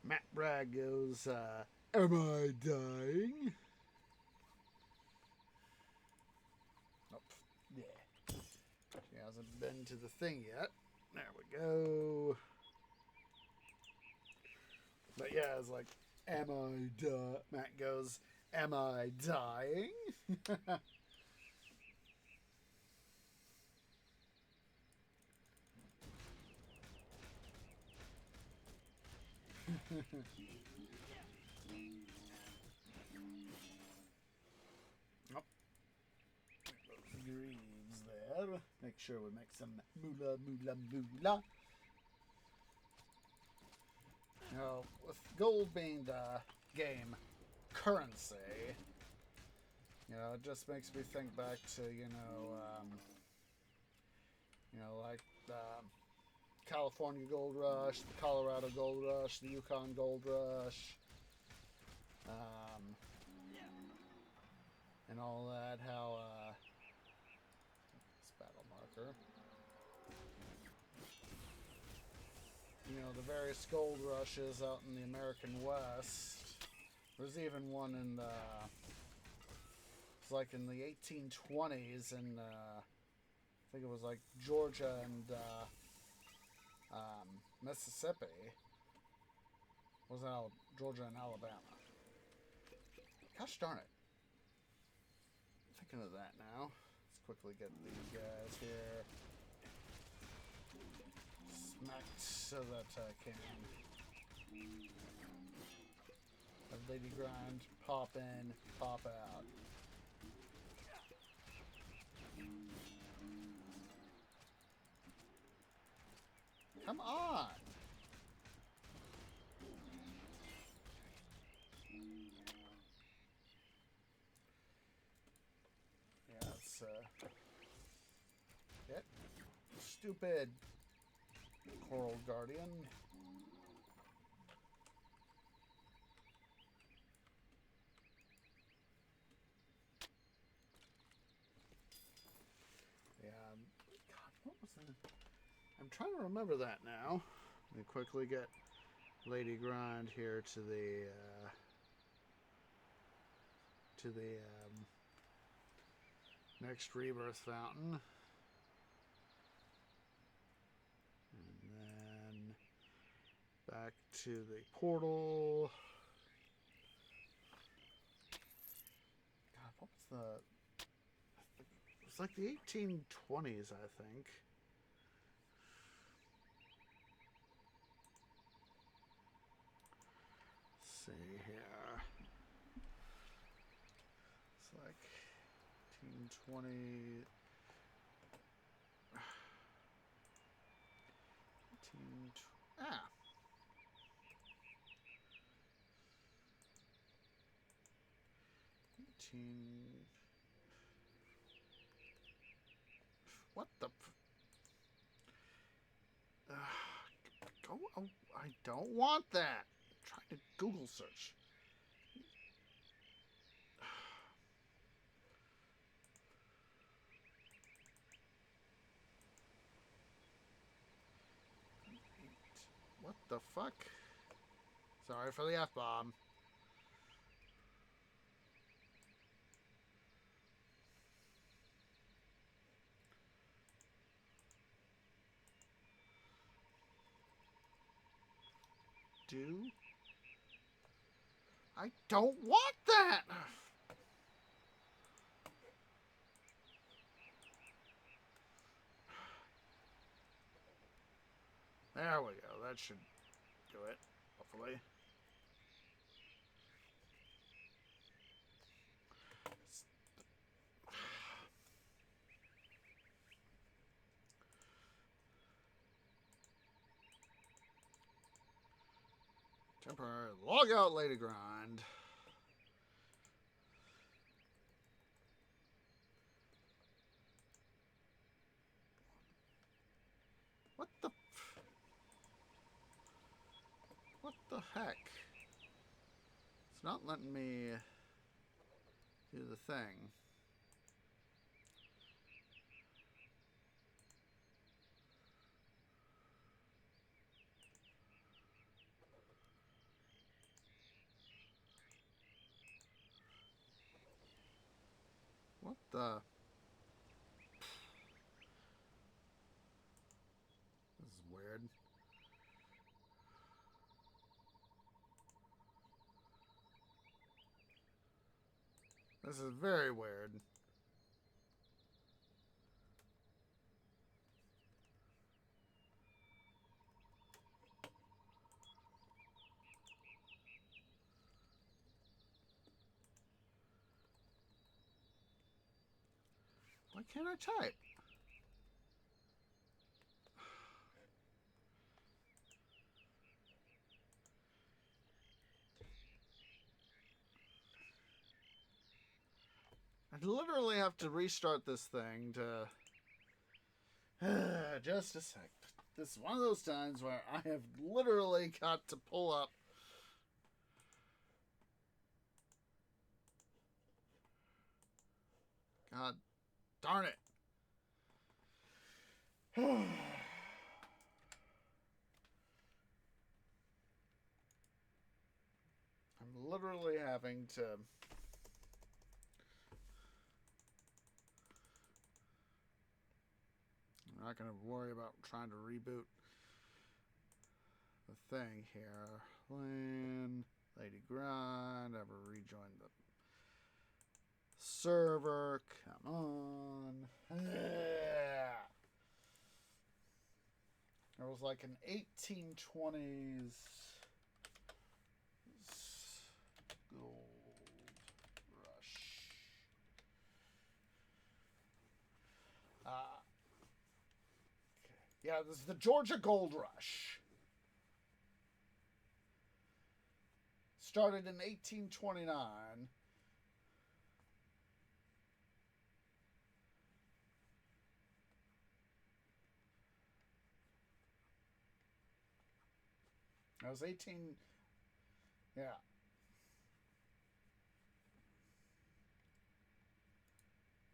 Matt Bragg goes, "Am I dying?" Nope. Yeah. She hasn't been to the thing yet. There we go. But yeah, it's like, "Am I dying?" Matt goes, "Am I dying?" Oh. Greaves there. Make sure we make some moolah, moolah, moolah. Now, with gold being the game currency, it just makes me think back to, like the California Gold Rush, the Colorado Gold Rush, the Yukon Gold Rush, and all that, how, this battle marker, you know, the various gold rushes out in the American West. There's even one in the, it's like in the 1820s in, I think it was like Georgia and Mississippi. Was it Georgia and Alabama? Gosh darn it. Thinking of that now. Let's quickly get these guys here smacked so that I can have Lady Grind pop in, pop out. Come on! Yeah, it's get stupid Coral Guardian. Yeah, God, what was that? I'm trying to remember that now. Let me quickly get Lady Grind here to the next rebirth fountain. And then back to the portal. God, what was the... It's like the 1820s, I think. Let's see here. It's like 1820... 18... What the... Go... Oh, I don't want that. I'm trying to Google search. What the fuck? Sorry for the F-bomb. I don't want that! There we go. That should do it, hopefully. Temporary log out, Lady Grind. What the heck? It's not letting me do the thing. What the? This is weird. This is very weird. Why can't I type? I literally have to restart this thing to... Just a sec. This is one of those times where I have literally got to pull up... God darn it. having to. I'm not going to worry about trying to reboot the thing here. Lane, Lady Grind, ever rejoin the server. Come on. There was like an 1820s gold rush. Yeah, this is the Georgia Gold Rush. Started in 1829. That was 18. Yeah.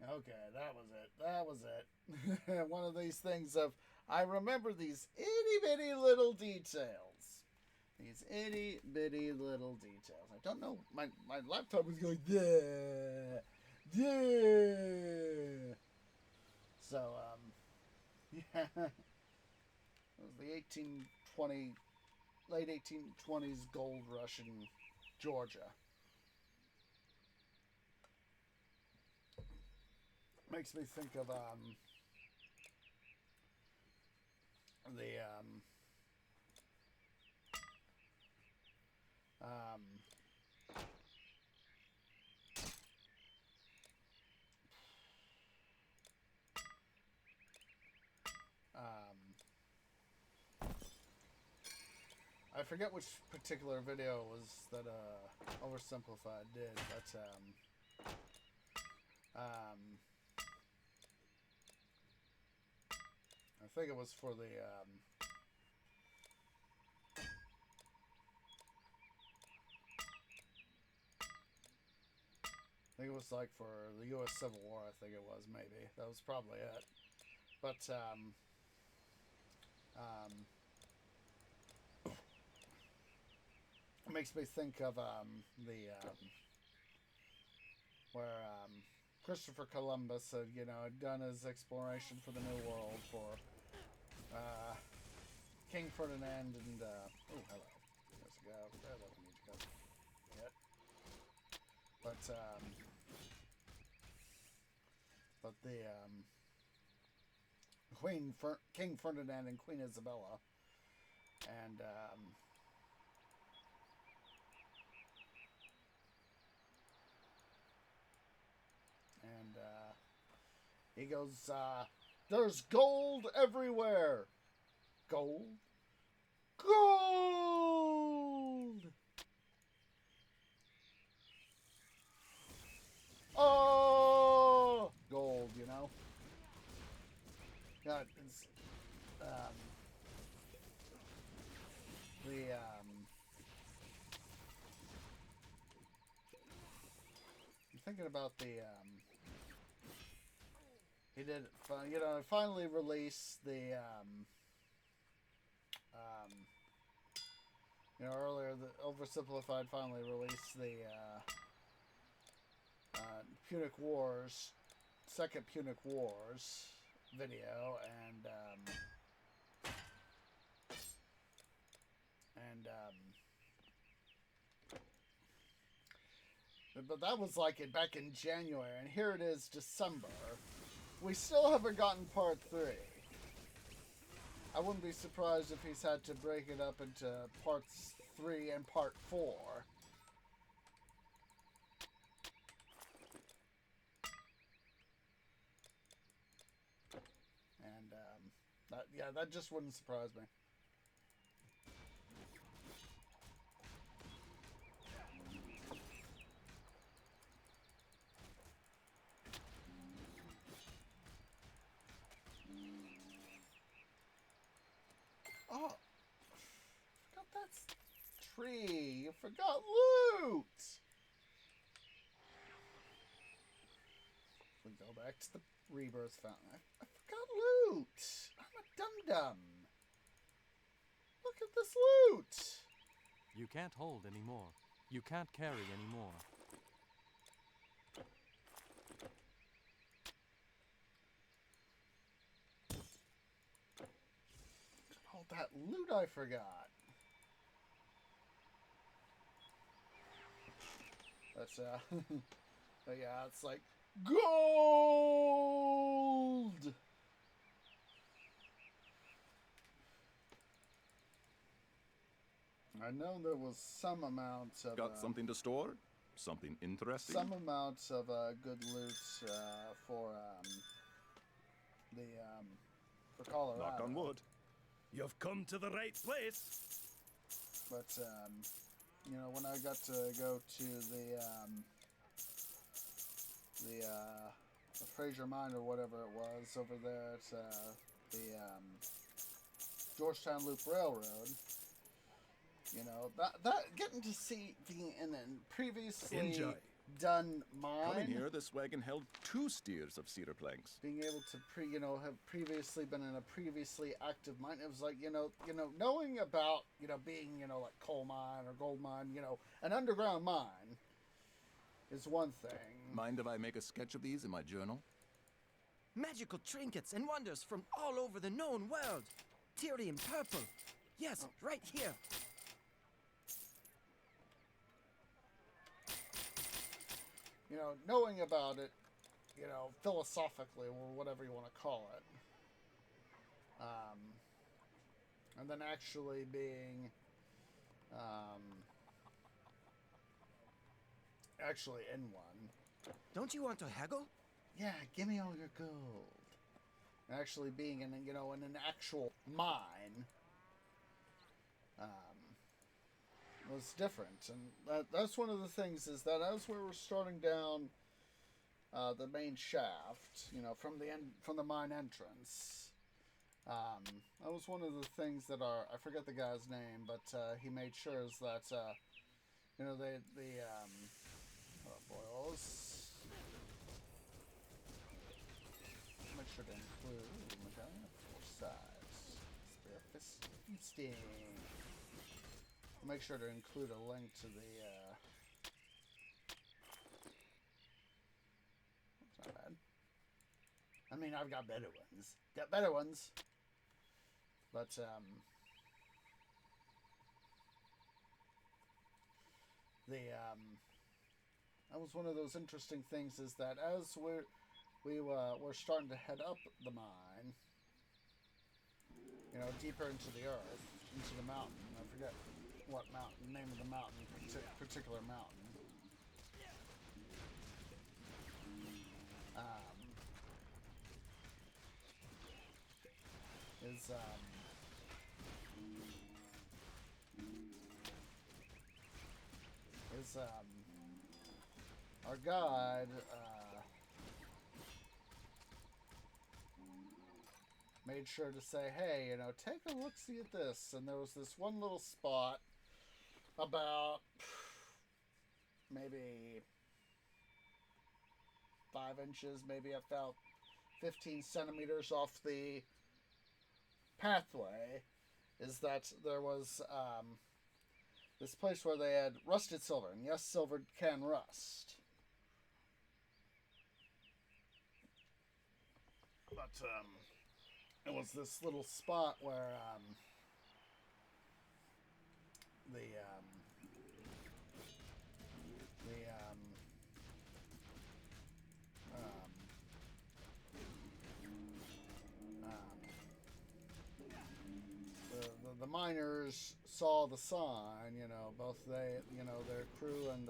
Okay, that was it. That was it. One of these things of, I remember these itty bitty little details. These itty bitty little details. I don't know. My laptop was going, yeah. Yeah. So, yeah. It was the 1820, late 1820s gold rush in Georgia. Makes me think of the I forget which particular video was that Oversimplified did, but I think it was for the I think it was like for the U.S. Civil War. I think it was, maybe that was probably it. But it makes me think of where Christopher Columbus had, had done his exploration for the New World for King Ferdinand and oh, hello, there's a guy over there that we need to go get. But the King Ferdinand and Queen Isabella, and he goes, there's gold everywhere. Gold? Gold! Oh! Gold, God, it's, I'm thinking about he did, finally release the, earlier, the Oversimplified finally released the, Punic Wars, second Punic Wars video, but that was like back in January, and here it is December. We still haven't gotten part 3. I wouldn't be surprised if he's had to break it up into parts 3 and part 4. And, that just wouldn't surprise me. Oh, forgot that's tree. You forgot loot. We go back to the rebirth fountain. I forgot loot. I'm a dum-dum. Look at this loot. You can't hold anymore. You can't carry anymore. All that loot I forgot. That's but yeah, it's like gold. I know there was some amount of Got something to store? Something interesting? some amounts of good loot for Colorado. Knock on wood. You've come to the right place. But you know, when I got to go to the Fraser Mine or whatever it was over there at the Georgetown Loop Railroad, you know, that getting to see being in a previously Enjoy. done mine. Coming here, this wagon held 2 steers of cedar planks. Being able to have previously been in a previously active mine, it was like, you know, knowing about, being, like coal mine or gold mine, an underground mine is one thing. Mind if I make a sketch of these in my journal? Magical trinkets and wonders from all over the known world. Tyrian purple. Yes, right here. Knowing about it, philosophically or whatever you want to call it, and then actually being, actually in one. Don't you want to haggle? Yeah, give me all your gold. And actually being in, in an actual mine, was different, and that's one of the things is that as we were starting down the main shaft, from the mine entrance, that was one of the things that I forget the guy's name, but he made sure is that oh boils, make sure to include medallion of 4 sides, spear feasting. Make sure to include a link to the, it's not bad. I mean, I've got better ones. Got better ones. But, that was one of those interesting things is that as we're starting to head up the mine, deeper into the earth, into the mountain, I forget what mountain, name of the mountain, particular mountain. Our guide made sure to say, hey, take a look-see at this. And there was this one little spot about maybe 5 inches, maybe about 15 centimeters off the pathway, is that there was this place where they had rusted silver. And yes, silver can rust. But it was this little spot where the miners saw the sign, both their crew and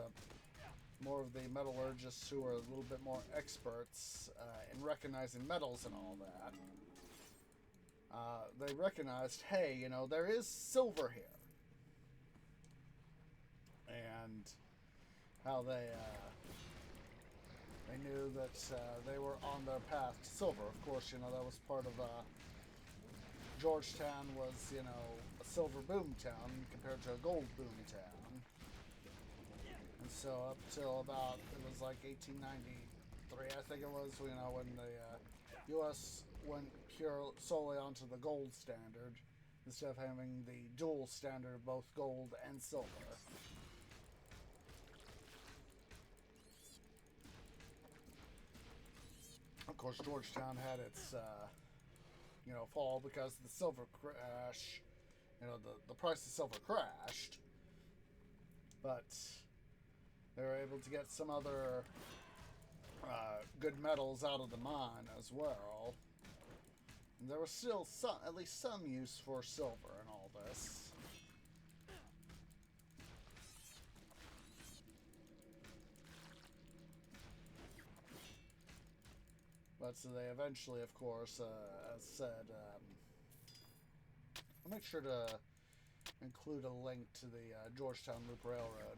more of the metallurgists who are a little bit more experts in recognizing metals and all that. They recognized, hey, there is silver here. And how they knew that they were on their path to silver. Of course, that was part of Georgetown was, a silver boom town compared to a gold boom town. And so up till about, it was like 1893, I think it was, when the U.S. went solely onto the gold standard instead of having the dual standard of both gold and silver. Of course, Georgetown had its, fall because of the silver crash. The price of silver crashed. But they were able to get some other good metals out of the mine as well. And there was still at least some use for silver in all this. But so they eventually, of course, as said, I'll make sure to include a link to the Georgetown Loop Railroad.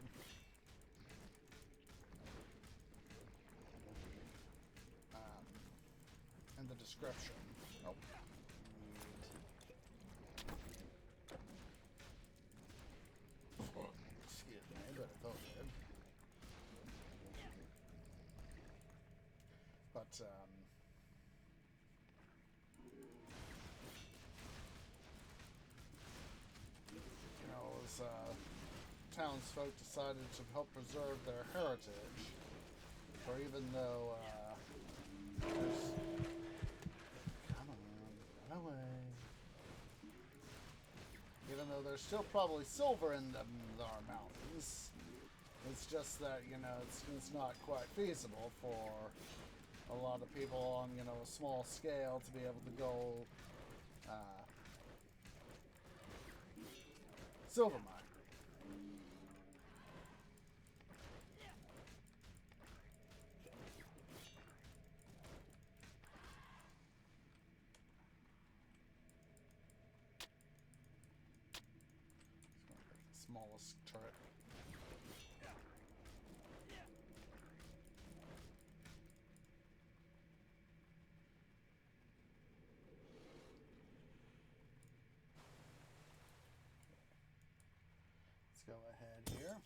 In the description. Oh. Excuse me, but I thought I did. But, as townsfolk decided to help preserve their heritage, for even though, there's... Come on, run away. Even though there's still probably silver in our mountains, it's just that, it's not quite feasible for a lot of people on, a small scale to be able to go, silver mine. Smallest turret. Let's go ahead here.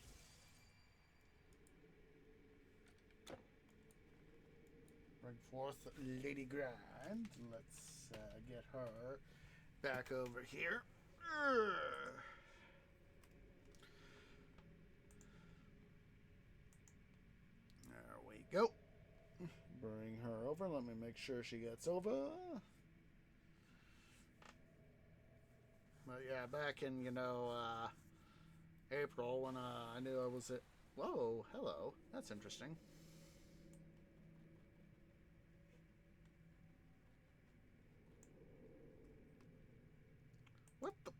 Bring forth Lady Grind. Let's get her back over here. There we go. Bring her over. Let me make sure she gets over. But yeah, back in, April when I knew I was at... Whoa, hello. That's interesting. What the...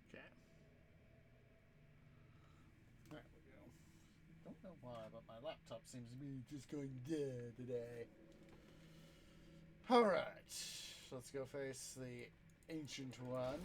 Okay. There we go. Don't know why, but my laptop seems to be just going dead today. Alright. Let's go face the Ancient One.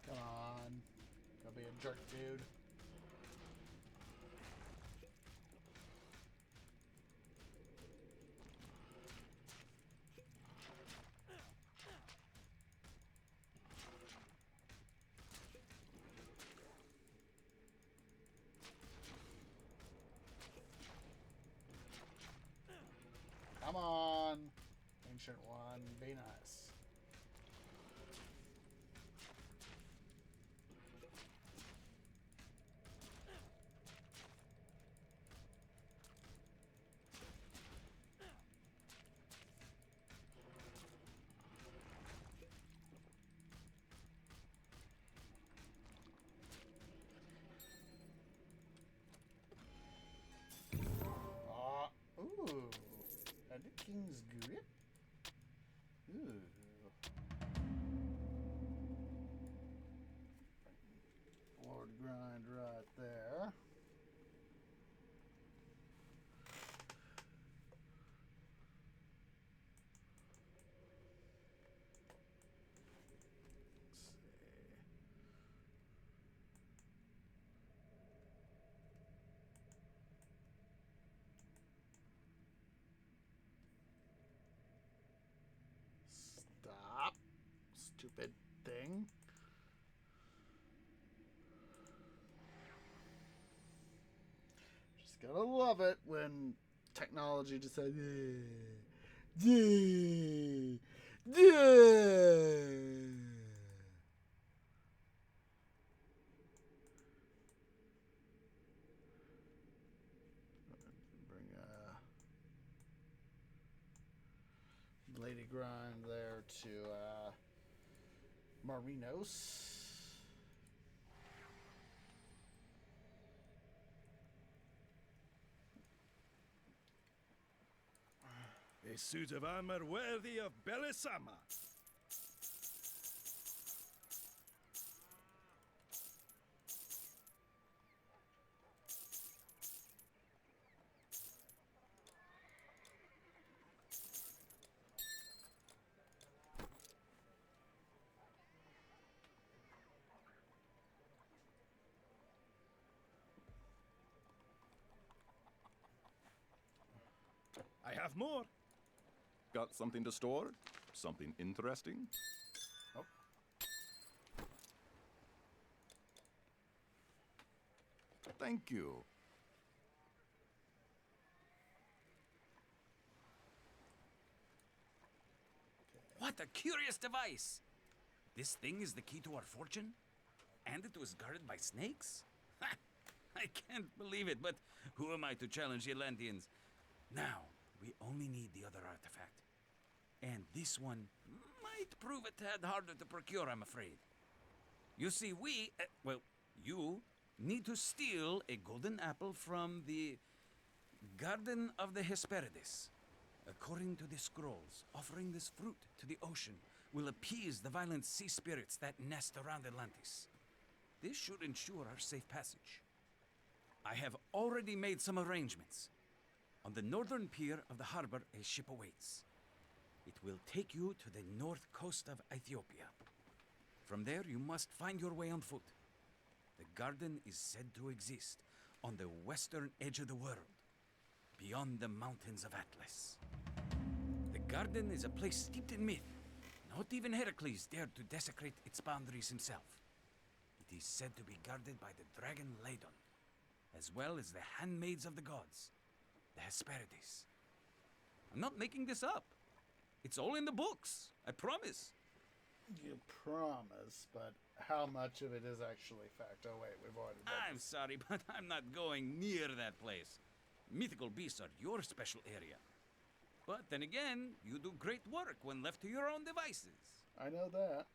Come on. Go be a jerk, dude. Come on. Ancient One, be nice. King's Grip? Ooh. Lord Grind right there. Stop. Stupid thing. Just gotta love it when technology decides, bring Lady Grind there to Marinos. A suit of armor worthy of Belisama. I have more. Got something to store? Something interesting? Oh. Thank you. What a curious device! This thing is the key to our fortune? And it was guarded by snakes? Ha! I can't believe it, but who am I to challenge the Atlanteans? Now, we only need the other artifact. And this one might prove a tad harder to procure, I'm afraid. You see, you need to steal a golden apple from the Garden of the Hesperides. According to the scrolls, offering this fruit to the ocean will appease the violent sea spirits that nest around Atlantis. This should ensure our safe passage. I have already made some arrangements. On the northern pier of the harbor, a ship awaits. It will take you to the north coast of Ethiopia. From there, you must find your way on foot. The garden is said to exist on the western edge of the world, beyond the mountains of Atlas. The garden is a place steeped in myth. Not even Heracles dared to desecrate its boundaries himself. It is said to be guarded by the dragon Ladon, as well as the handmaids of the gods, the Hesperides. I'm not making this up. It's all in the books, I promise. You promise, but how much of it is actually fact? Oh wait, we've already done I'm this. sorry, but I'm not going near that place. Mythical beasts are your special area. But then again, you do great work when left to your own devices. I know that.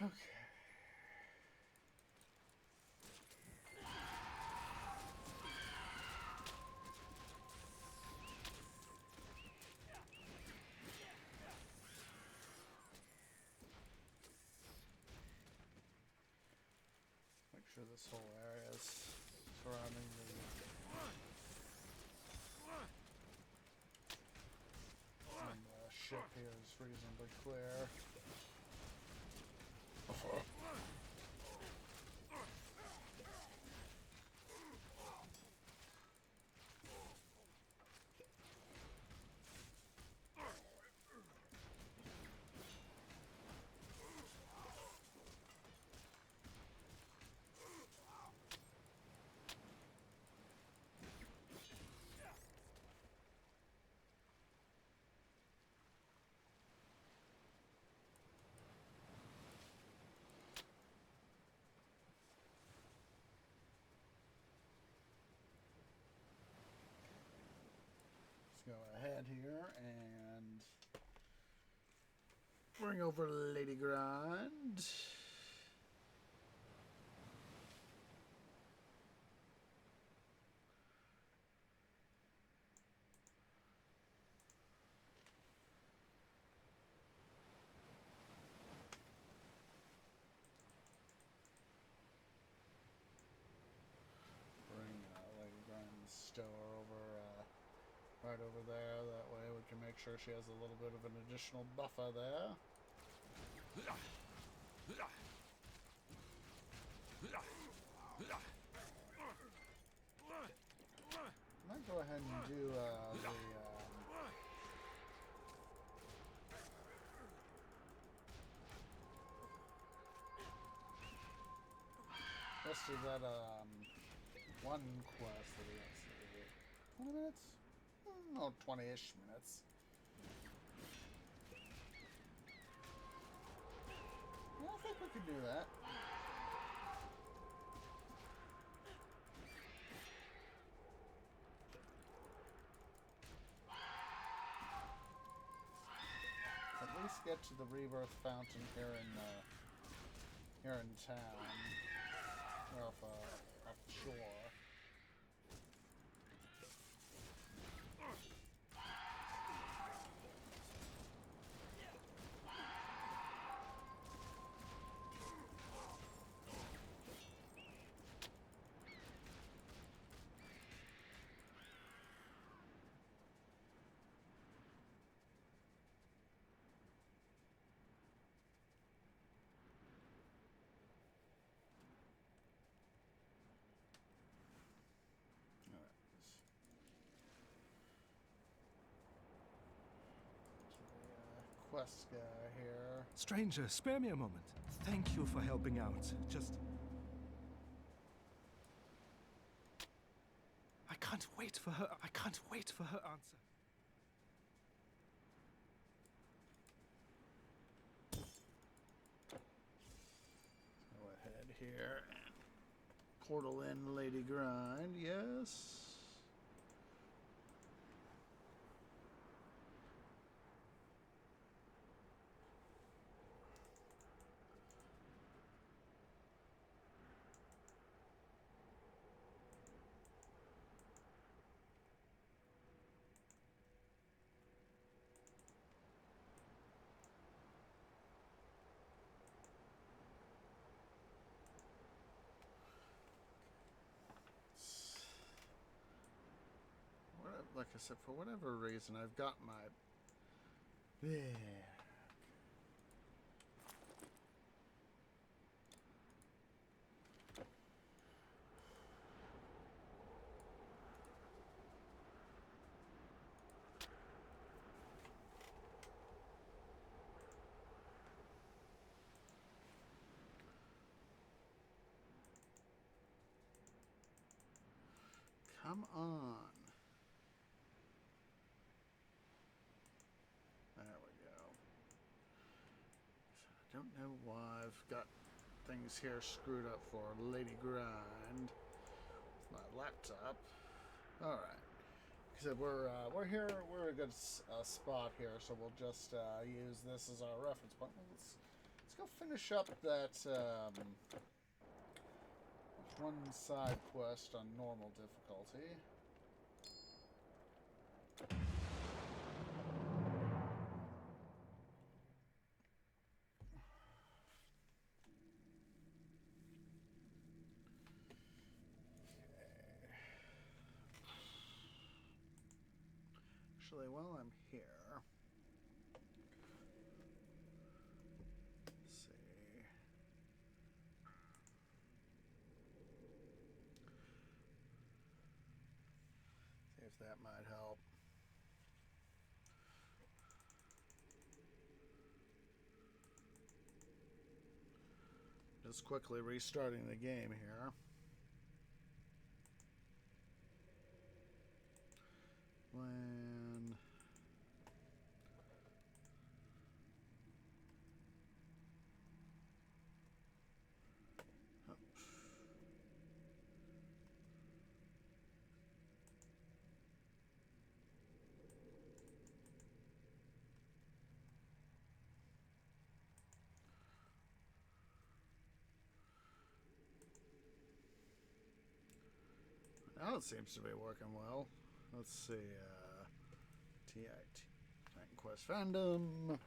Okay. Make sure this whole area is surrounding the ship here is reasonably clear. ahead here and bring over Lady Grind. Stow her over, right over there. That way we can make sure she has a little bit of an additional buffer there. I might go ahead and do let's do that one quest that we got. 20 minutes? Oh, 20-ish minutes. Yeah, I think we could do that. At least get to the Rebirth Fountain here in town, off shore. Quest guy here. Stranger, spare me a moment. Thank you for helping out. Just... I can't wait for her answer. Go ahead here and portal in Lady Grind, yes. Like I said, for whatever reason, I've got my... Yeah. Come on. I don't know why I've got things here screwed up for Lady Grind with my laptop. All right, because we're here, we're in a good spot here, so we'll just use this as our reference point. Let's go finish up that one side quest on normal difficulty. Actually, while I'm here, let's see. See if that might help. Just quickly restarting the game here. When Now it seems to be working well. Let's see. TIT. Titan Quest fandom.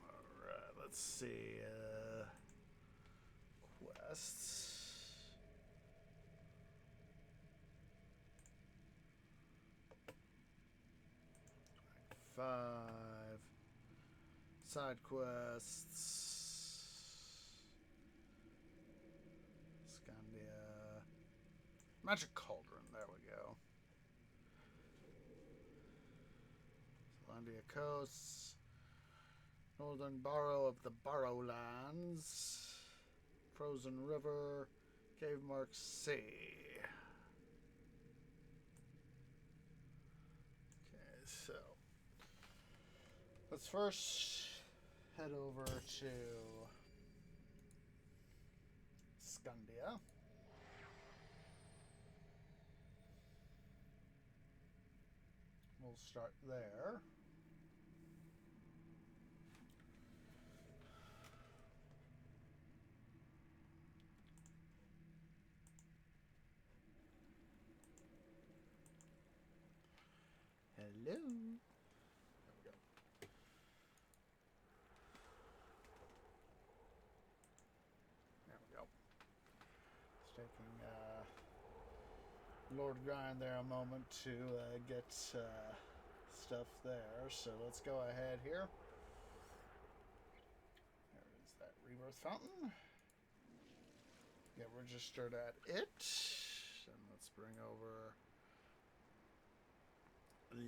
Alright, let's see. Quests. Five. Side quests. Scandia. Magic Cauldron. There we go. Zealandia Coasts. Northern Barrow of the Barrowlands. Frozen River. Cave Mark Sea. Okay, so let's first head over to Scandia. We'll start there. Hello. There we go. There we go. It's taking Lord Grind there a moment to get stuff there. So let's go ahead here. There is that Rebirth Fountain. Get registered at it. And let's bring over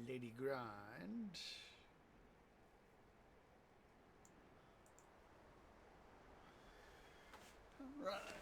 Lady Grind. All right.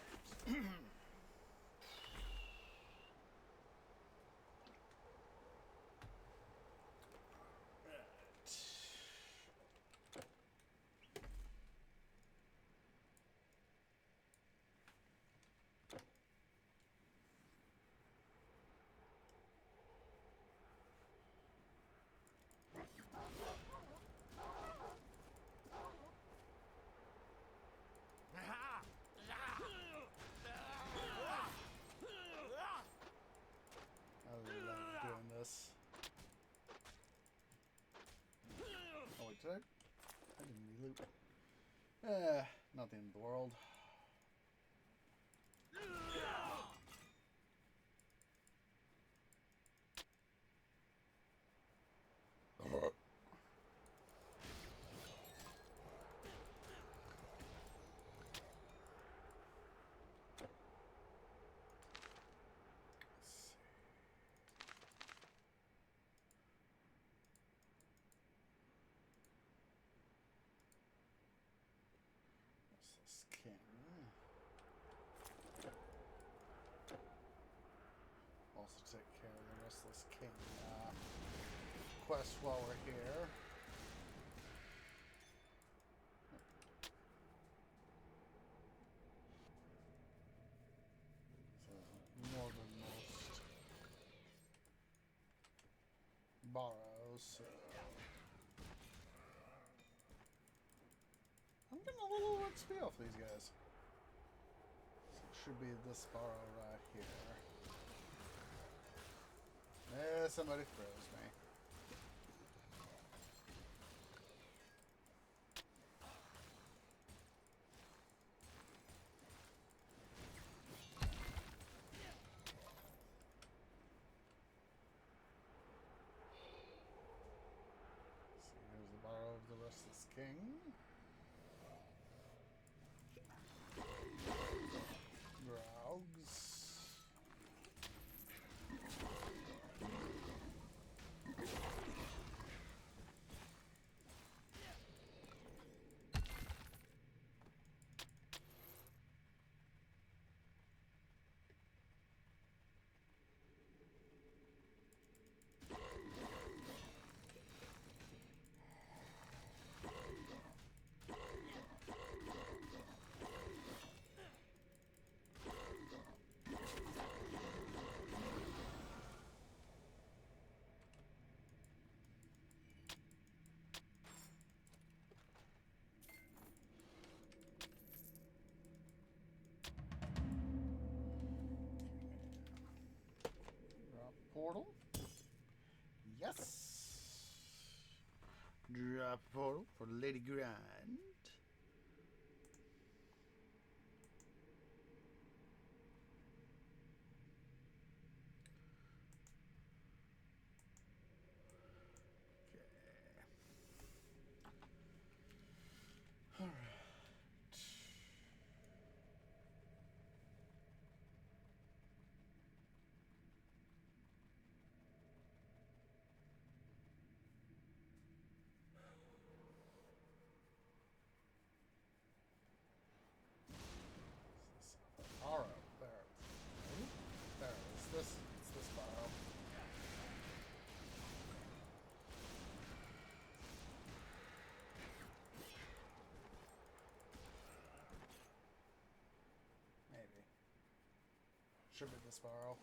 I love doing this. Oh wait, did I didn't reloop. Not the end of the world. Restless King. Also take care of the Restless King quest while we're here. So, northernmost Barrows. I'm getting a little XP off these guys. So it should be this Barrow right here. Yeah, somebody froze me. See, here's the Barrow of the Restless King. Graugs. portal. Yes. Drop a portal for Lady Grind. Okay. All right. Borrow. There it is. It's this borrow. Maybe. Should be this borrow.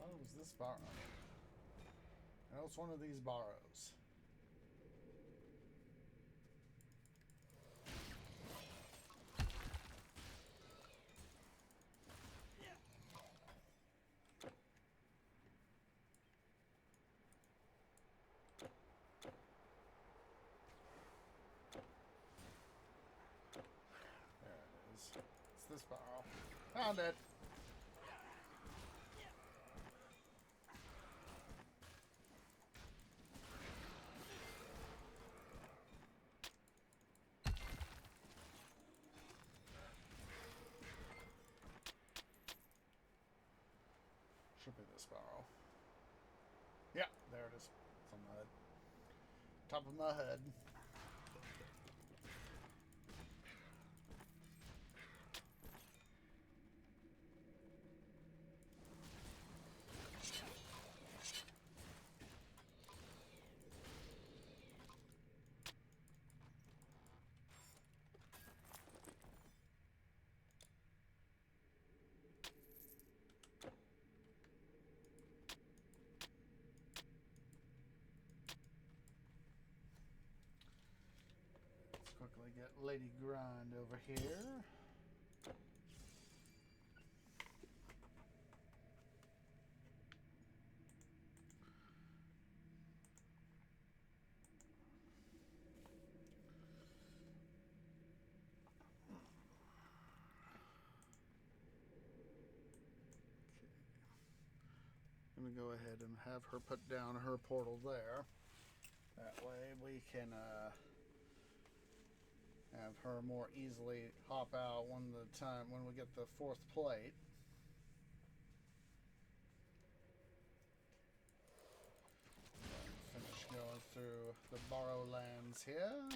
Oh, is this borrow? I know it's one of these borrows. There it is. It's this borrow. Found it. Should be this barrel. Yeah, there it is. It's on my head. Top of my head. Let's quickly get Lady Grind over here. I'm gonna go ahead and have her put down her portal there. That way we can have her more easily hop out when we get the fourth plate. Finish going through the borrow lands here.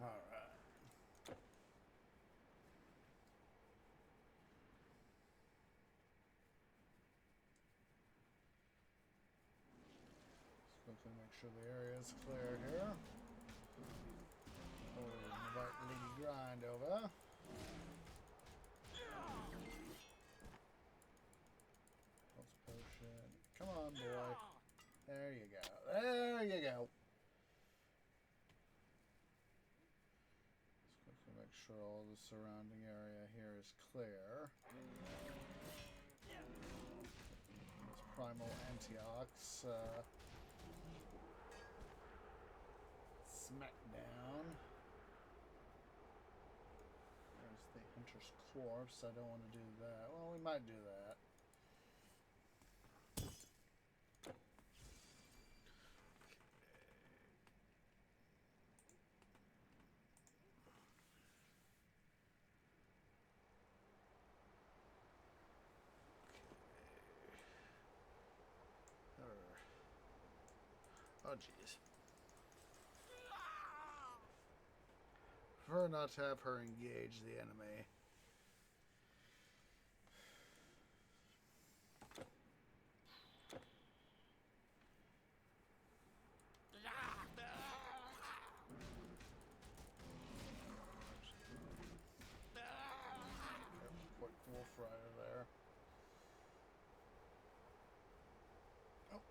Alright. Let's quickly make sure the area is clear here. We'll invite Lady Grind over. There you go. Let's quickly make sure all the surrounding area here is clear. This primal Antiochs smackdown. There's the hunter's corpse. I don't want to do that. Well, we might do that. Oh, jeez. Prefer not to have her engage the enemy. Quick Wolf Rider there. Oh.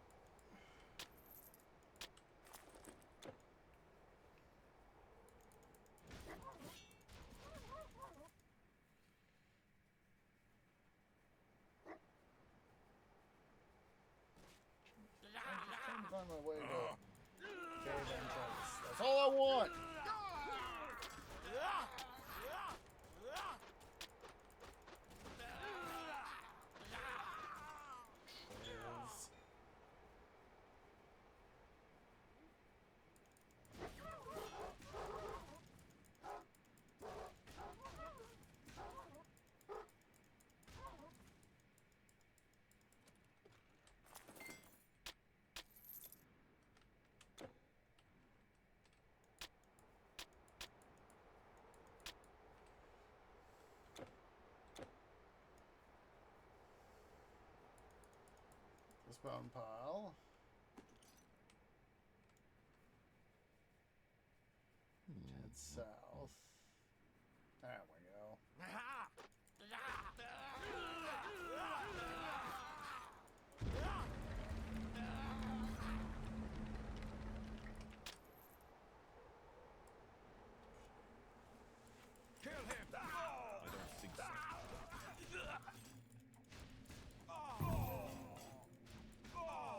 I'm on my way to cave entrance. That's all I want. Trolls. This bone pile. Head south. There we go. Kill him! I don't think so.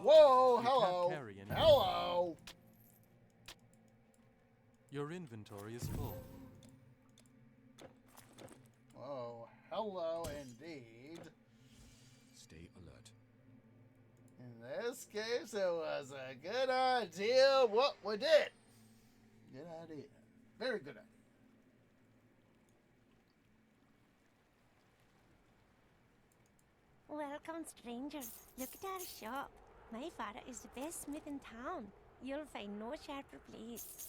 Whoa! You Hello! can't carry any Hello! Your inventory is full. Whoa! Hello, indeed. Stay alert. In this case, it was a good idea what we did. Good idea. Very good idea. Welcome, strangers. Look at our shop. My father is the best smith in town. You'll find no sharper blades.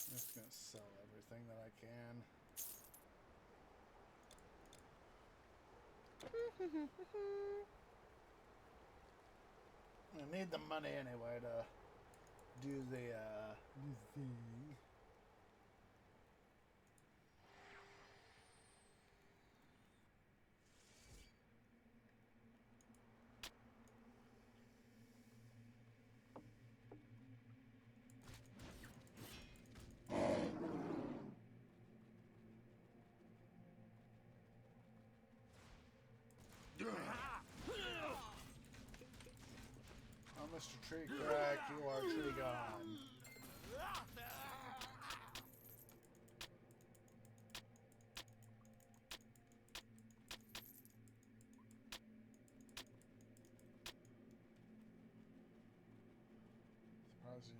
I'm just gonna sell everything that I can. I need the money anyway to do the thing. Oh, Mr. Tree Crack, you are tree gone. Surprised you.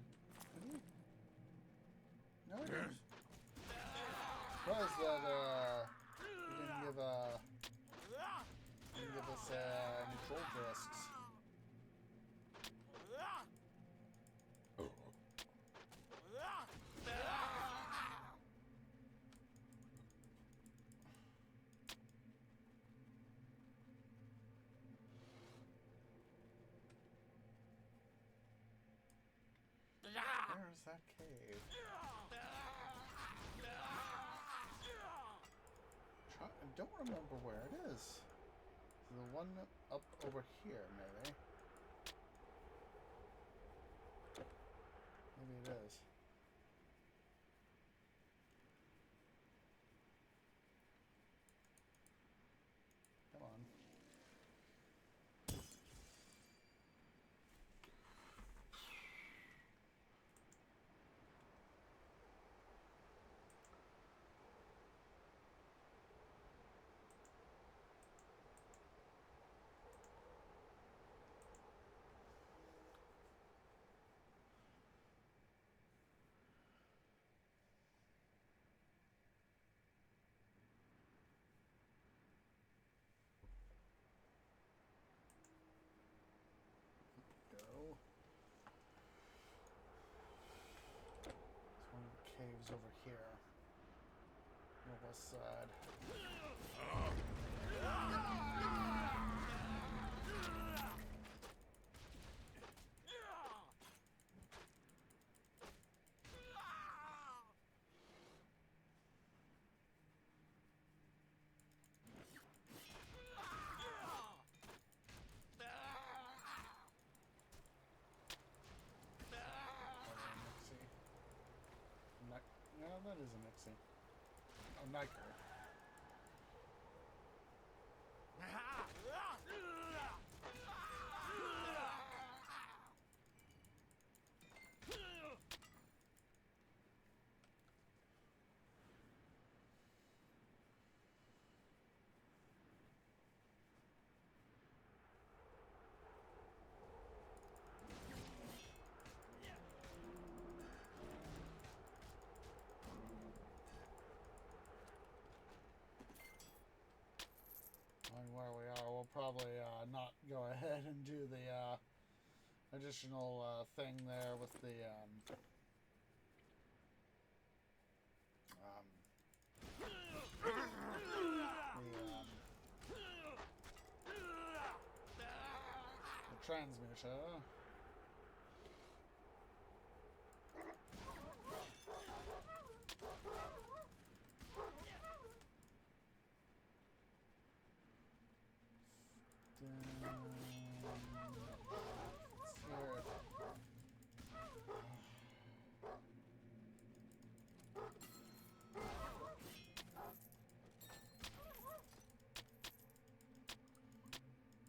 Did he? No, he didn't. Surprised that he didn't give us any troll tusks. There's Where's that cave? I don't remember where it is. The one up over here, maybe. Maybe it is. Come on. Go. There's one of the caves over here. On the west side. No, that is a Nixie. Oh, Niker. Where we are, we'll probably not go ahead and do the additional thing there with the transmitter.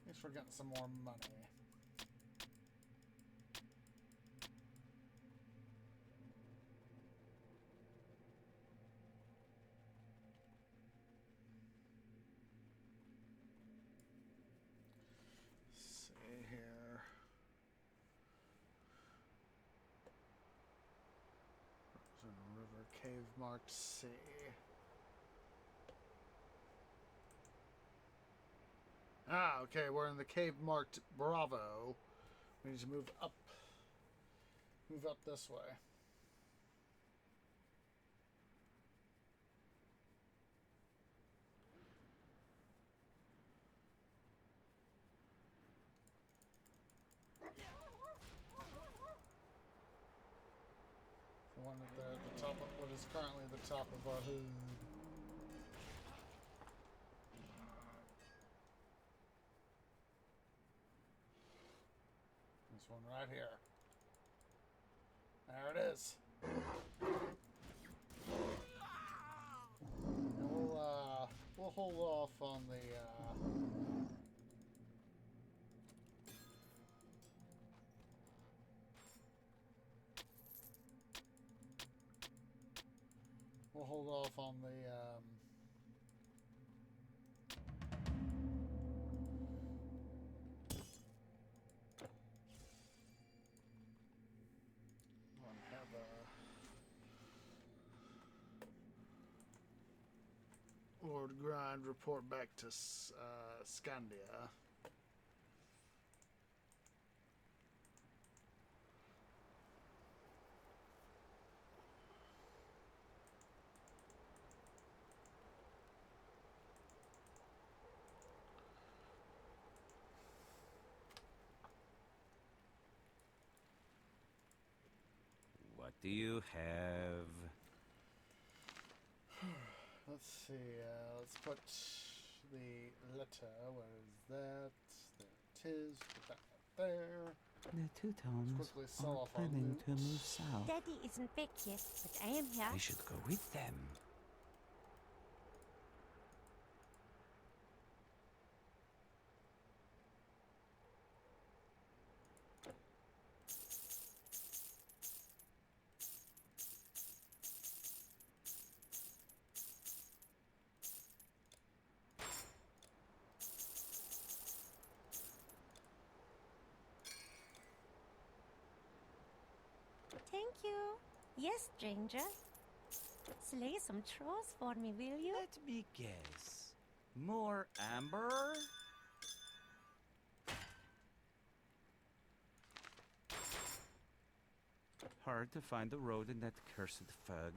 At least we're getting some more money. River cave marked C. Ah, okay, we're in the cave marked Bravo. We need to move up. Move up this way. The one at the top of what is currently the top of our hood. This one right here. There it is. And we'll hold off on the we'll hold off on the have Lord Grind report back to Scandia. What Do you have... Let's see, let's put the letter, where is that? There it is, put that there. The two tones quickly sell are off our planning to loot. move south. Daddy isn't back yet, but I am here. I should go with them. Thank you. Yes, stranger. Slay some trolls for me, will you? Let me guess. More amber? Hard to find the road in that cursed fog.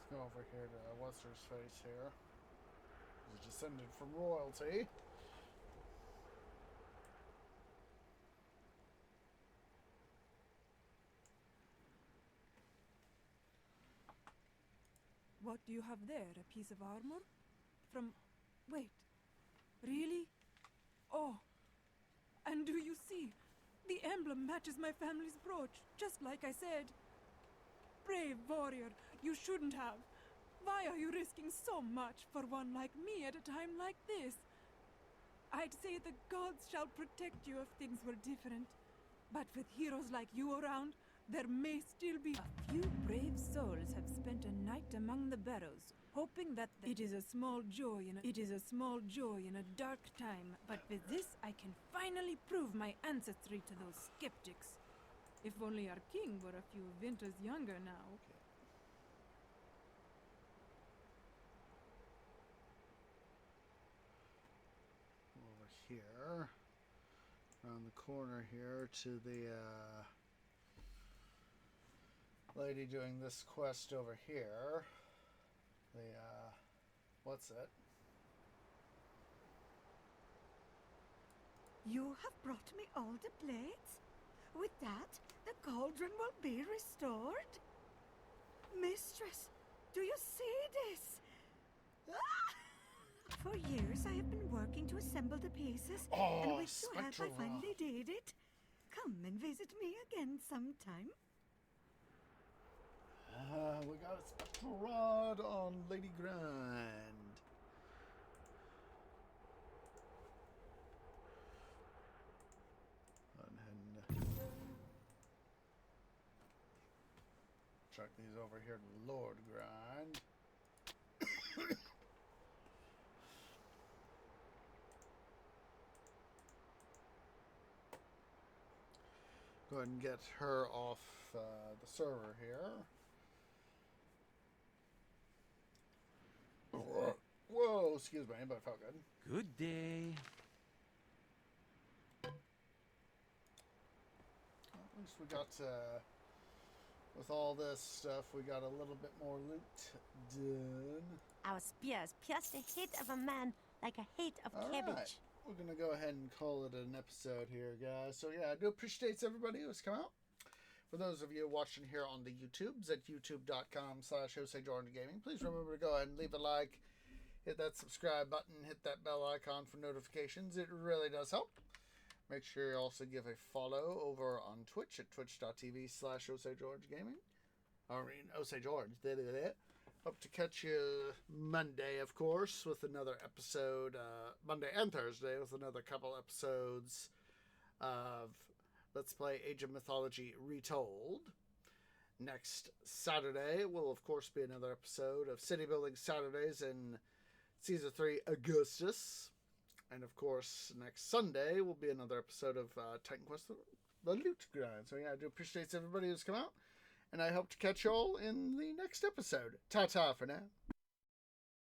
Let's go over here to what's her face here. He's descended from royalty. What do you have there? A piece of armor? From... wait. Really? Oh. And do you see? The emblem matches my family's brooch, just like I said. Brave warrior, you shouldn't have. Why are you risking so much for one like me at a time like this? I'd say the gods shall protect you if things were different. But with heroes like you around, there may still be... A few brave souls have spent a night among the barrows, hoping that it is a small joy in a dark time. But with this, I can finally prove my ancestry to those skeptics. If only our king were a few winters younger now. Over here. Around the corner here to the lady doing this quest over here. The what's it? You have brought me all the plates. With that, the cauldron will be restored. Mistress, do you see this? Ah! For years, I have been working to assemble the pieces, and with your help, I finally did it. Come and visit me again sometime. We got a spectral rod on Lady Grand. And chuck these over here to Lord Grind. Go ahead and get her off the server here. Whoa, excuse me, but it felt good. Good day. At least we got, with all this stuff, we got a little bit more loot done. Our spears pierced the head of a man like a head of cabbage. Right. We're going to go ahead and call it an episode here, guys. So, yeah, I do appreciate everybody who's come out. For those of you watching here on the YouTubes at youtube.com/JoseJordanGaming, please remember to go ahead and leave a like, hit that subscribe button, hit that bell icon for notifications. It really does help. Make sure you also give a follow over on Twitch at twitch.tv/OSayGeorgeGaming. I mean, OSayGeorge. Hope to catch you Monday, of course, with another episode. Monday and Thursday with another couple episodes of Let's Play Age of Mythology Retold. Next Saturday will, of course, be another episode of City Building Saturdays in Season 3 Augustus. And, of course, next Sunday will be another episode of Titan Quest The Loot Grind. So, yeah, I do appreciate everybody who's come out. And I hope to catch you all in the next episode. Ta-ta for now.